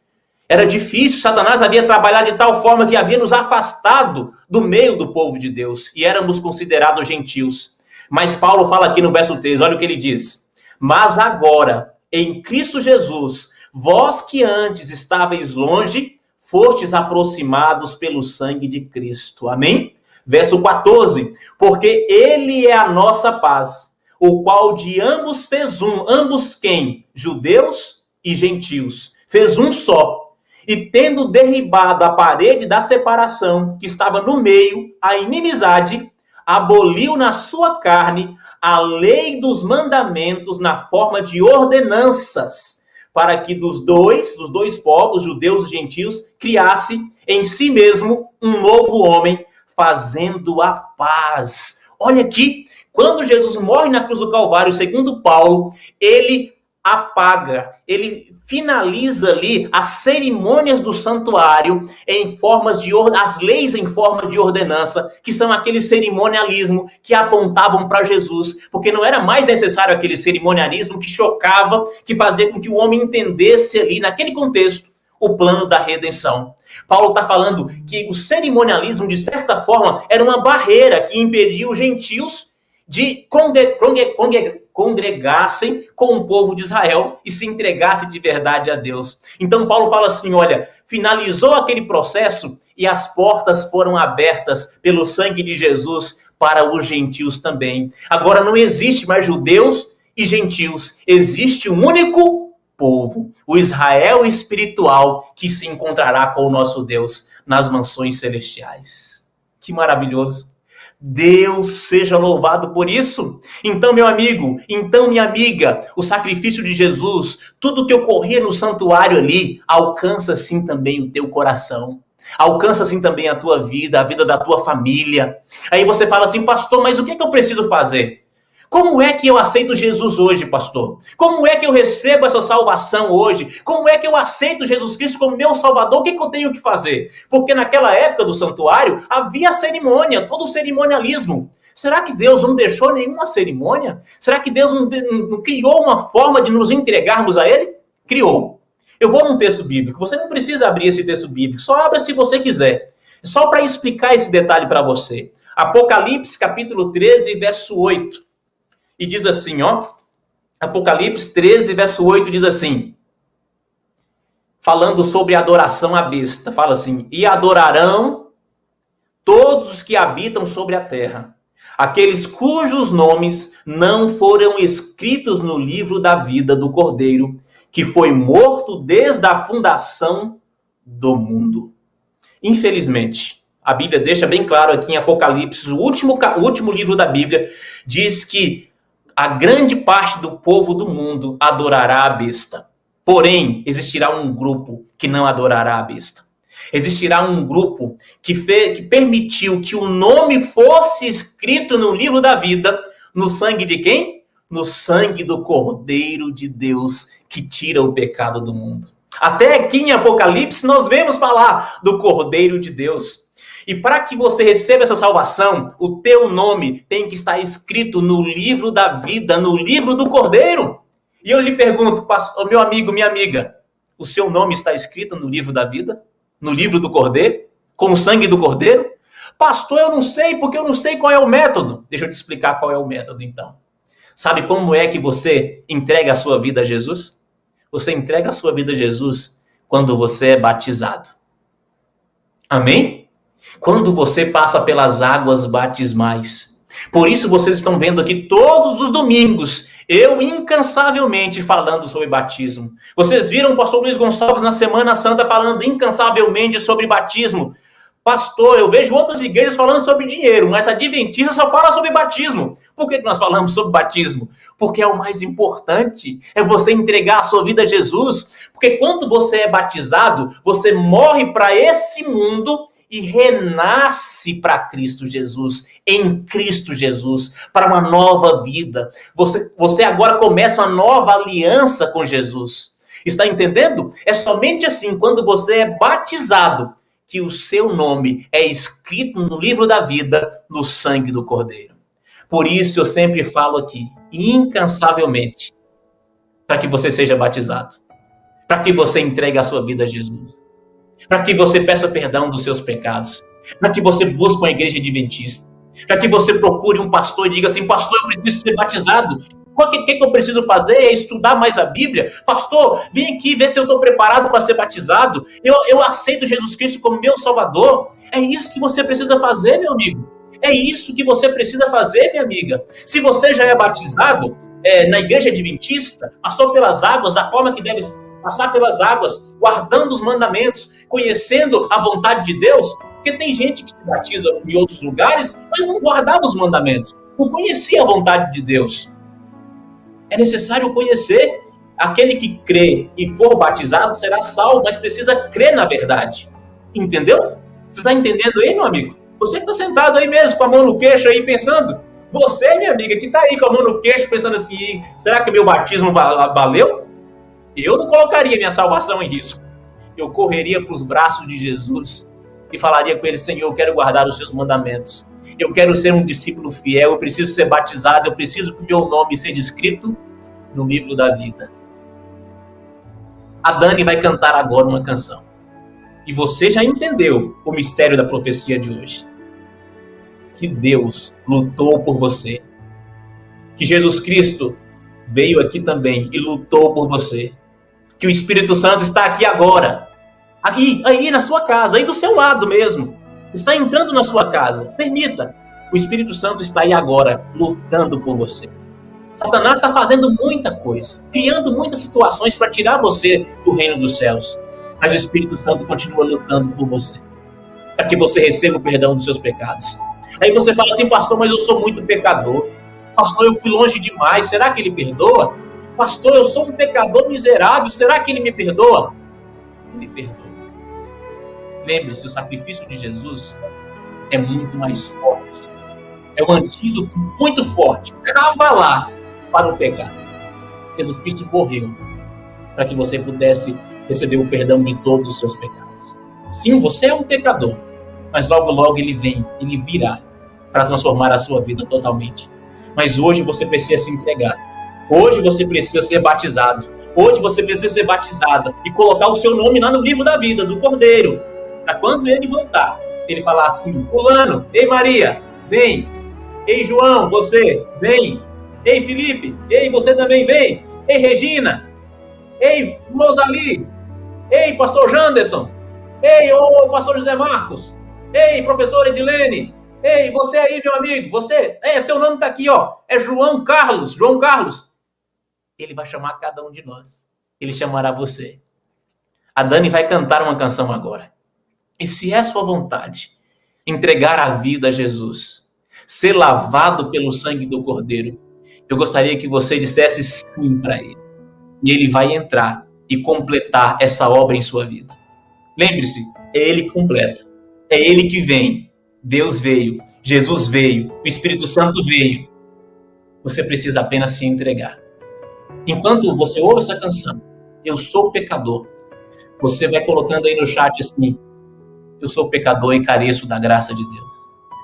Era difícil, Satanás havia trabalhado de tal forma que havia nos afastado do meio do povo de Deus, e éramos considerados gentios. Mas Paulo fala aqui no verso 3, olha o que ele diz. Mas agora, em Cristo Jesus, vós que antes estáveis longe, fostes aproximados pelo sangue de Cristo. Amém? Verso 14. Porque ele é a nossa paz, o qual de ambos fez um. Ambos quem? Judeus e gentios. Fez um só. E tendo derribado a parede da separação, que estava no meio, a inimizade, aboliu na sua carne a lei dos mandamentos na forma de ordenanças, para que dos dois povos, judeus e gentios, criasse em si mesmo um novo homem, fazendo a paz. Olha aqui, quando Jesus morre na cruz do Calvário, segundo Paulo, ele apaga, ele finaliza ali as cerimônias do santuário em formas de as leis em forma de ordenança, que são aquele cerimonialismo que apontavam para Jesus, porque não era mais necessário aquele cerimonialismo que chocava, que fazia com que o homem entendesse ali, naquele contexto, o plano da redenção. Paulo está falando que o cerimonialismo, de certa forma, era uma barreira que impedia os gentios de congregassem com o povo de Israel e se entregassem de verdade a Deus. Então Paulo fala assim, olha, finalizou aquele processo e as portas foram abertas pelo sangue de Jesus para os gentios também. Agora não existe mais judeus e gentios, existe um único povo, o Israel espiritual, que se encontrará com o nosso Deus nas mansões celestiais. Que maravilhoso! Deus seja louvado por isso. Então, meu amigo, então, minha amiga, o sacrifício de Jesus, tudo que ocorria no santuário ali, alcança sim também o teu coração. Alcança sim também a tua vida, a vida da tua família. Aí você fala assim, pastor, mas o que eu preciso fazer? Como é que eu aceito Jesus hoje, pastor? Como é que eu recebo essa salvação hoje? Como é que eu aceito Jesus Cristo como meu Salvador? O que eu tenho que fazer? Porque naquela época do santuário havia cerimônia, todo o cerimonialismo. Será que Deus não deixou nenhuma cerimônia? Será que Deus não criou uma forma de nos entregarmos a Ele? Criou. Eu vou num texto bíblico. Você não precisa abrir esse texto bíblico. Só abra se você quiser. Só para explicar esse detalhe para você. Apocalipse, capítulo 13, verso 8. E diz assim, ó, Apocalipse 13, verso 8, diz assim, falando sobre a adoração à besta, fala assim, e adorarão todos os que habitam sobre a terra, aqueles cujos nomes não foram escritos no livro da vida do Cordeiro, que foi morto desde a fundação do mundo. Infelizmente, a Bíblia deixa bem claro aqui em Apocalipse, o último livro da Bíblia, diz que a grande parte do povo do mundo adorará a besta. Porém, existirá um grupo que não adorará a besta. Existirá um grupo que permitiu que o nome fosse escrito no livro da vida, no sangue de quem? No sangue do Cordeiro de Deus, que tira o pecado do mundo. Até aqui em Apocalipse nós vemos falar do Cordeiro de Deus. E para que você receba essa salvação, o teu nome tem que estar escrito no livro da vida, no livro do Cordeiro. E eu lhe pergunto, meu amigo, minha amiga, o seu nome está escrito no livro da vida? No livro do Cordeiro? Com o sangue do Cordeiro? Pastor, eu não sei, porque eu não sei qual é o método. Deixa eu te explicar qual é o método, então. Sabe como é que você entrega a sua vida a Jesus? Você entrega a sua vida a Jesus quando você é batizado. Amém? Quando você passa pelas águas batismais. Por isso vocês estão vendo aqui todos os domingos, eu incansavelmente falando sobre batismo. Vocês viram o pastor Luiz Gonçalves na Semana Santa falando incansavelmente sobre batismo. Pastor, eu vejo outras igrejas falando sobre dinheiro, mas a Adventista só fala sobre batismo. Por que nós falamos sobre batismo? Porque é o mais importante, é você entregar a sua vida a Jesus. Porque quando você é batizado, você morre para esse mundo e renasce para Cristo Jesus, em Cristo Jesus, para uma nova vida. Você agora começa uma nova aliança com Jesus. Está entendendo? É somente assim, quando você é batizado, que o seu nome é escrito no livro da vida, no sangue do Cordeiro. Por isso eu sempre falo aqui, incansavelmente, para que você seja batizado, para que você entregue a sua vida a Jesus, para que você peça perdão dos seus pecados, para que você busque uma igreja adventista, para que você procure um pastor e diga assim, pastor, eu preciso ser batizado. O que eu preciso fazer é estudar mais a Bíblia. Pastor, vem aqui ver se eu estou preparado para ser batizado. Eu aceito Jesus Cristo como meu Salvador. É isso que você precisa fazer, meu amigo. É isso que você precisa fazer, minha amiga. Se você já é batizado na igreja adventista, passou pelas águas da forma que deve passar pelas águas, guardando os mandamentos, conhecendo a vontade de Deus, porque tem gente que se batiza em outros lugares, mas não guardava os mandamentos, não conhecia a vontade de Deus. É necessário conhecer. Aquele que crê e for batizado será salvo, mas precisa crer na verdade. Entendeu? Você está entendendo aí, meu amigo? Você que está sentado aí mesmo, com a mão no queixo aí, pensando, Você, minha amiga, que está aí com a mão no queixo, pensando assim, será que meu batismo valeu? Eu não colocaria minha salvação em risco. Eu correria para os braços de Jesus e falaria com ele, Senhor, eu quero guardar os seus mandamentos. Eu quero ser um discípulo fiel, eu preciso ser batizado, eu preciso que o meu nome seja escrito no livro da vida. A Dani vai cantar agora uma canção. E você já entendeu o mistério da profecia de hoje. Que Deus lutou por você. Que Jesus Cristo veio aqui também e lutou por você. Que o Espírito Santo está aqui agora. Aqui, aí na sua casa, aí do seu lado mesmo. Está entrando na sua casa. Permita. O Espírito Santo está aí agora, lutando por você. Satanás está fazendo muita coisa, criando muitas situações para tirar você do reino dos céus. Mas o Espírito Santo continua lutando por você, para que você receba o perdão dos seus pecados. Aí você fala assim, pastor, mas eu sou muito pecador. Pastor, eu fui longe demais, será que ele perdoa? Pastor, eu sou um pecador miserável, será que ele me perdoa? Ele perdoa. Lembre-se, o sacrifício de Jesus é muito mais forte. É um antídoto muito forte, cavalar para o pecado. Jesus Cristo morreu para que você pudesse receber o perdão de todos os seus pecados. Sim, você é um pecador, mas logo, logo ele vem, ele virá para transformar a sua vida totalmente. Mas hoje você precisa se entregar. Hoje você precisa ser batizado. Hoje você precisa ser batizada e colocar o seu nome lá no livro da vida, do Cordeiro. Para quando ele voltar, ele falar assim, fulano, ei Maria, vem. Ei João, você, vem. Ei Felipe, ei você também vem. Ei Regina, ei Mosali, ei pastor Janderson, ei ô pastor José Marcos, ei professor Edilene, ei você aí meu amigo, você, seu nome está aqui ó, é João Carlos. Ele vai chamar cada um de nós, ele chamará você. A Dani vai cantar uma canção agora. E se é sua vontade, entregar a vida a Jesus, ser lavado pelo sangue do Cordeiro, eu gostaria que você dissesse sim para ele. E ele vai entrar e completar essa obra em sua vida. Lembre-se, é ele que completa. É ele que vem. Deus veio, Jesus veio, o Espírito Santo veio. Você precisa apenas se entregar. Enquanto você ouve essa canção, eu sou pecador, você vai colocando aí no chat assim, eu sou pecador e careço da graça de Deus.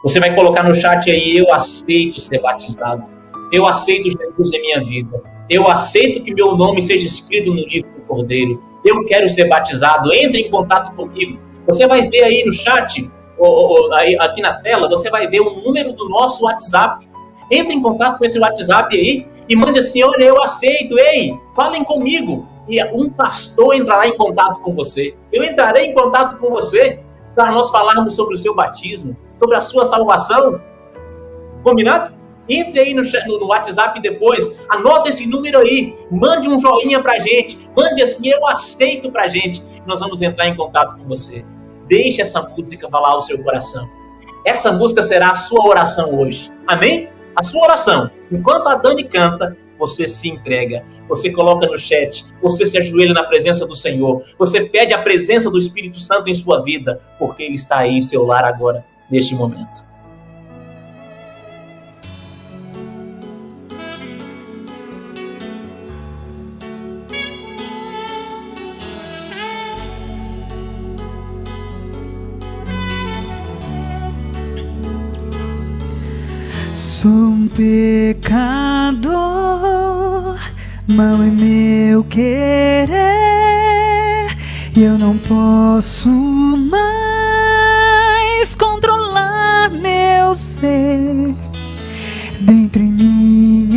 Você vai colocar no chat aí, eu aceito ser batizado. Eu aceito Jesus em minha vida. Eu aceito que meu nome seja escrito no livro do Cordeiro. Eu quero ser batizado. Entre em contato comigo. Você vai ver aí no chat, aqui na tela, você vai ver o número do nosso WhatsApp. Entre em contato com esse WhatsApp aí e mande assim, olha, eu aceito. Ei, falem comigo. E um pastor entrará em contato com você. Eu entrarei em contato com você para nós falarmos sobre o seu batismo, sobre a sua salvação. Combinado? Entre aí no WhatsApp depois, anota esse número aí, mande um joinha pra gente, mande assim, eu aceito pra gente, nós vamos entrar em contato com você. Deixe essa música falar ao seu coração. Essa música será a sua oração hoje, amém? A sua oração. Enquanto a Dani canta, você se entrega, você coloca no chat, você se ajoelha na presença do Senhor, você pede a presença do Espírito Santo em sua vida, porque Ele está aí em seu lar agora, neste momento. Sou um pecador, mal é meu querer, e eu não posso mais controlar meu ser. Dentro em mim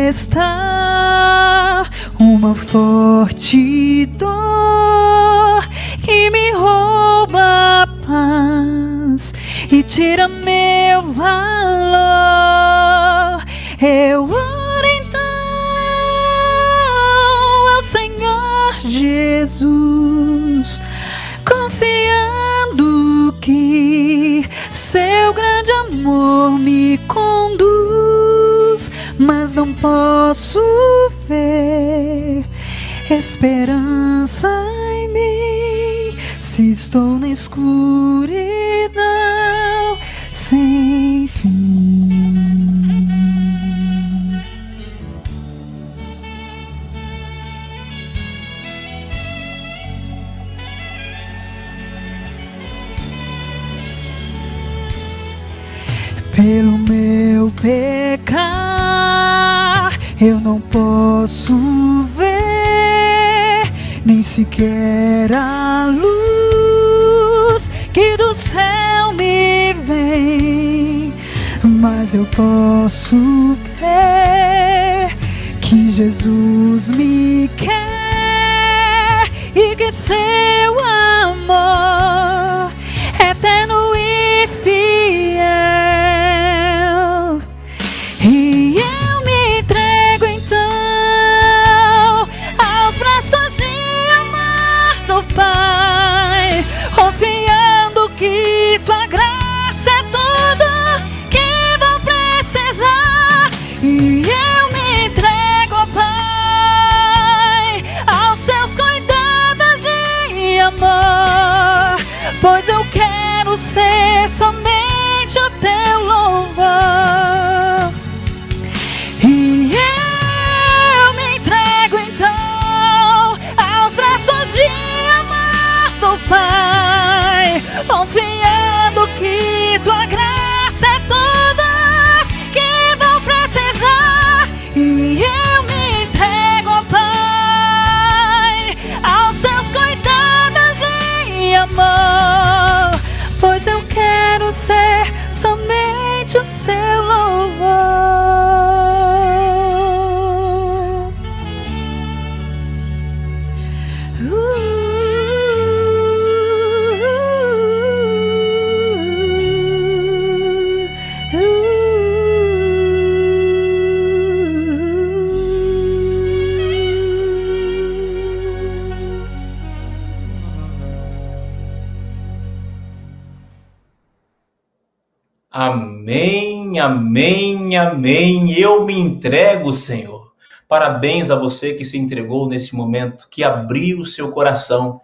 está uma forte dor que me rouba a paz e tira meu valor. Eu oro então ao Senhor Jesus, confiando que seu grande amor me conduz, mas não posso ver esperança em mim se estou na escuridão sem fim. pecar, eu não posso ver nem sequer a luz que do céu me vem, mas eu posso crer que Jesus me quer e que seu amor eterno e fiel. E eu me entrego então aos braços de amor do Pai, confiando que tua graça é tudo que vou precisar. E eu me entrego, ó Pai, aos teus cuidados de amor, pois eu quero ser somente o teu louvor. E eu me entrego então aos braços de amor do Pai, confiando que tua graça é tudo que vou precisar. E eu me entrego, ó Pai, aos teus cuidados de amor, pois eu quero ser somente o seu louvor. Amém, amém, amém. Eu me entrego, Senhor. Parabéns a você que se entregou nesse momento, que abriu o seu coração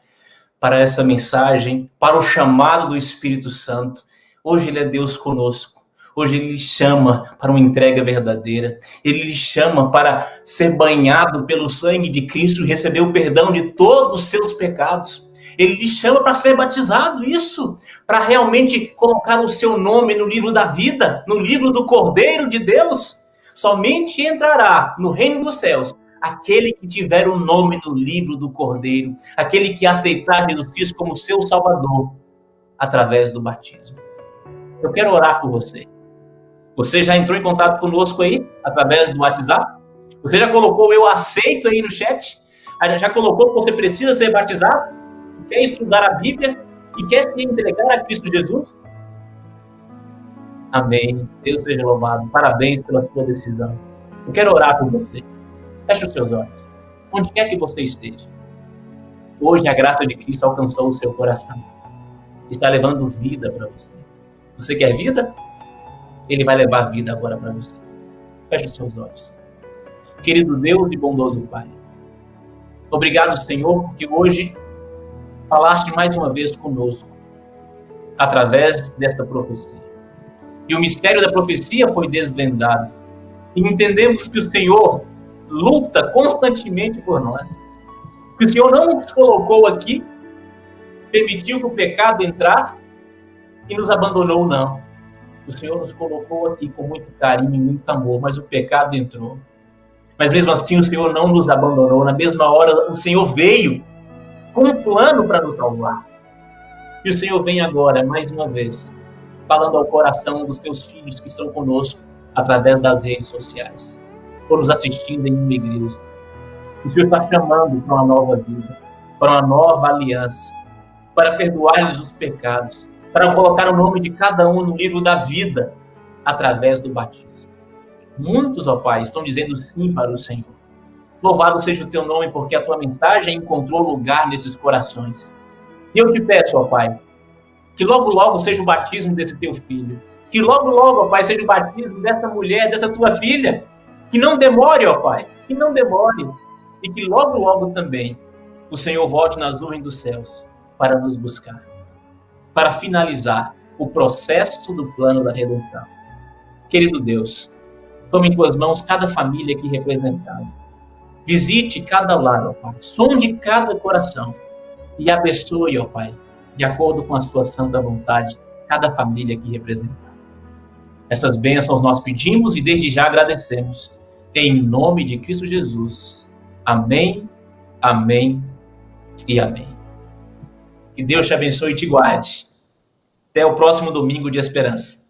para essa mensagem, para o chamado do Espírito Santo. Hoje Ele é Deus conosco. Hoje Ele lhe chama para uma entrega verdadeira. Ele lhe chama para ser banhado pelo sangue de Cristo e receber o perdão de todos os seus pecados. Ele lhe chama para ser batizado, isso, para realmente colocar o seu nome no livro da vida, no livro do Cordeiro de Deus. Somente entrará no reino dos céus aquele que tiver o nome no livro do Cordeiro, aquele que aceitar Jesus Cristo como seu Salvador, através do batismo. Eu quero orar por você. Você já entrou em contato conosco aí, através do WhatsApp? Você já colocou eu aceito aí no chat? Já colocou que você precisa ser batizado? Quer estudar a Bíblia e quer se entregar a Cristo Jesus? Amém. Deus seja louvado. Parabéns pela sua decisão. Eu quero orar por você. Feche os seus olhos. Onde quer que você esteja. Hoje a graça de Cristo alcançou o seu coração. Está levando vida para você. Você quer vida? Ele vai levar vida agora para você. Feche os seus olhos. Querido Deus e bondoso Pai, obrigado, Senhor, porque hoje falaste mais uma vez conosco, através desta profecia. E o mistério da profecia foi desvendado. E entendemos que o Senhor luta constantemente por nós. Que o Senhor não nos colocou aqui, permitiu que o pecado entrasse e nos abandonou, não. O Senhor nos colocou aqui com muito carinho e muito amor, mas o pecado entrou. Mas mesmo assim o Senhor não nos abandonou. Na mesma hora o Senhor veio com um plano para nos salvar. E o Senhor vem agora, mais uma vez, falando ao coração dos teus filhos que estão conosco através das redes sociais, ou nos assistindo em uma igreja. O Senhor está chamando para uma nova vida, para uma nova aliança, para perdoar-lhes os pecados, para colocar o nome de cada um no livro da vida, através do batismo. Muitos, ó Pai, estão dizendo sim para o Senhor. Louvado seja o teu nome, porque a tua mensagem encontrou lugar nesses corações. E eu te peço, ó Pai, que logo, logo seja o batismo desse teu filho. Que logo, logo, ó Pai, seja o batismo dessa mulher, dessa tua filha. Que não demore, ó Pai, que não demore. E que logo, logo também o Senhor volte nas nuvens dos céus para nos buscar. Para finalizar o processo do plano da redenção. Querido Deus, tome em tuas mãos cada família aqui representada. Visite cada lar, ó Pai. Sonde cada coração. E abençoe, ó Pai, de acordo com a sua santa vontade, cada família aqui representada. Essas bênçãos nós pedimos e desde já agradecemos. Em nome de Cristo Jesus. Amém, amém e amém. Que Deus te abençoe e te guarde. Até o próximo domingo de esperança.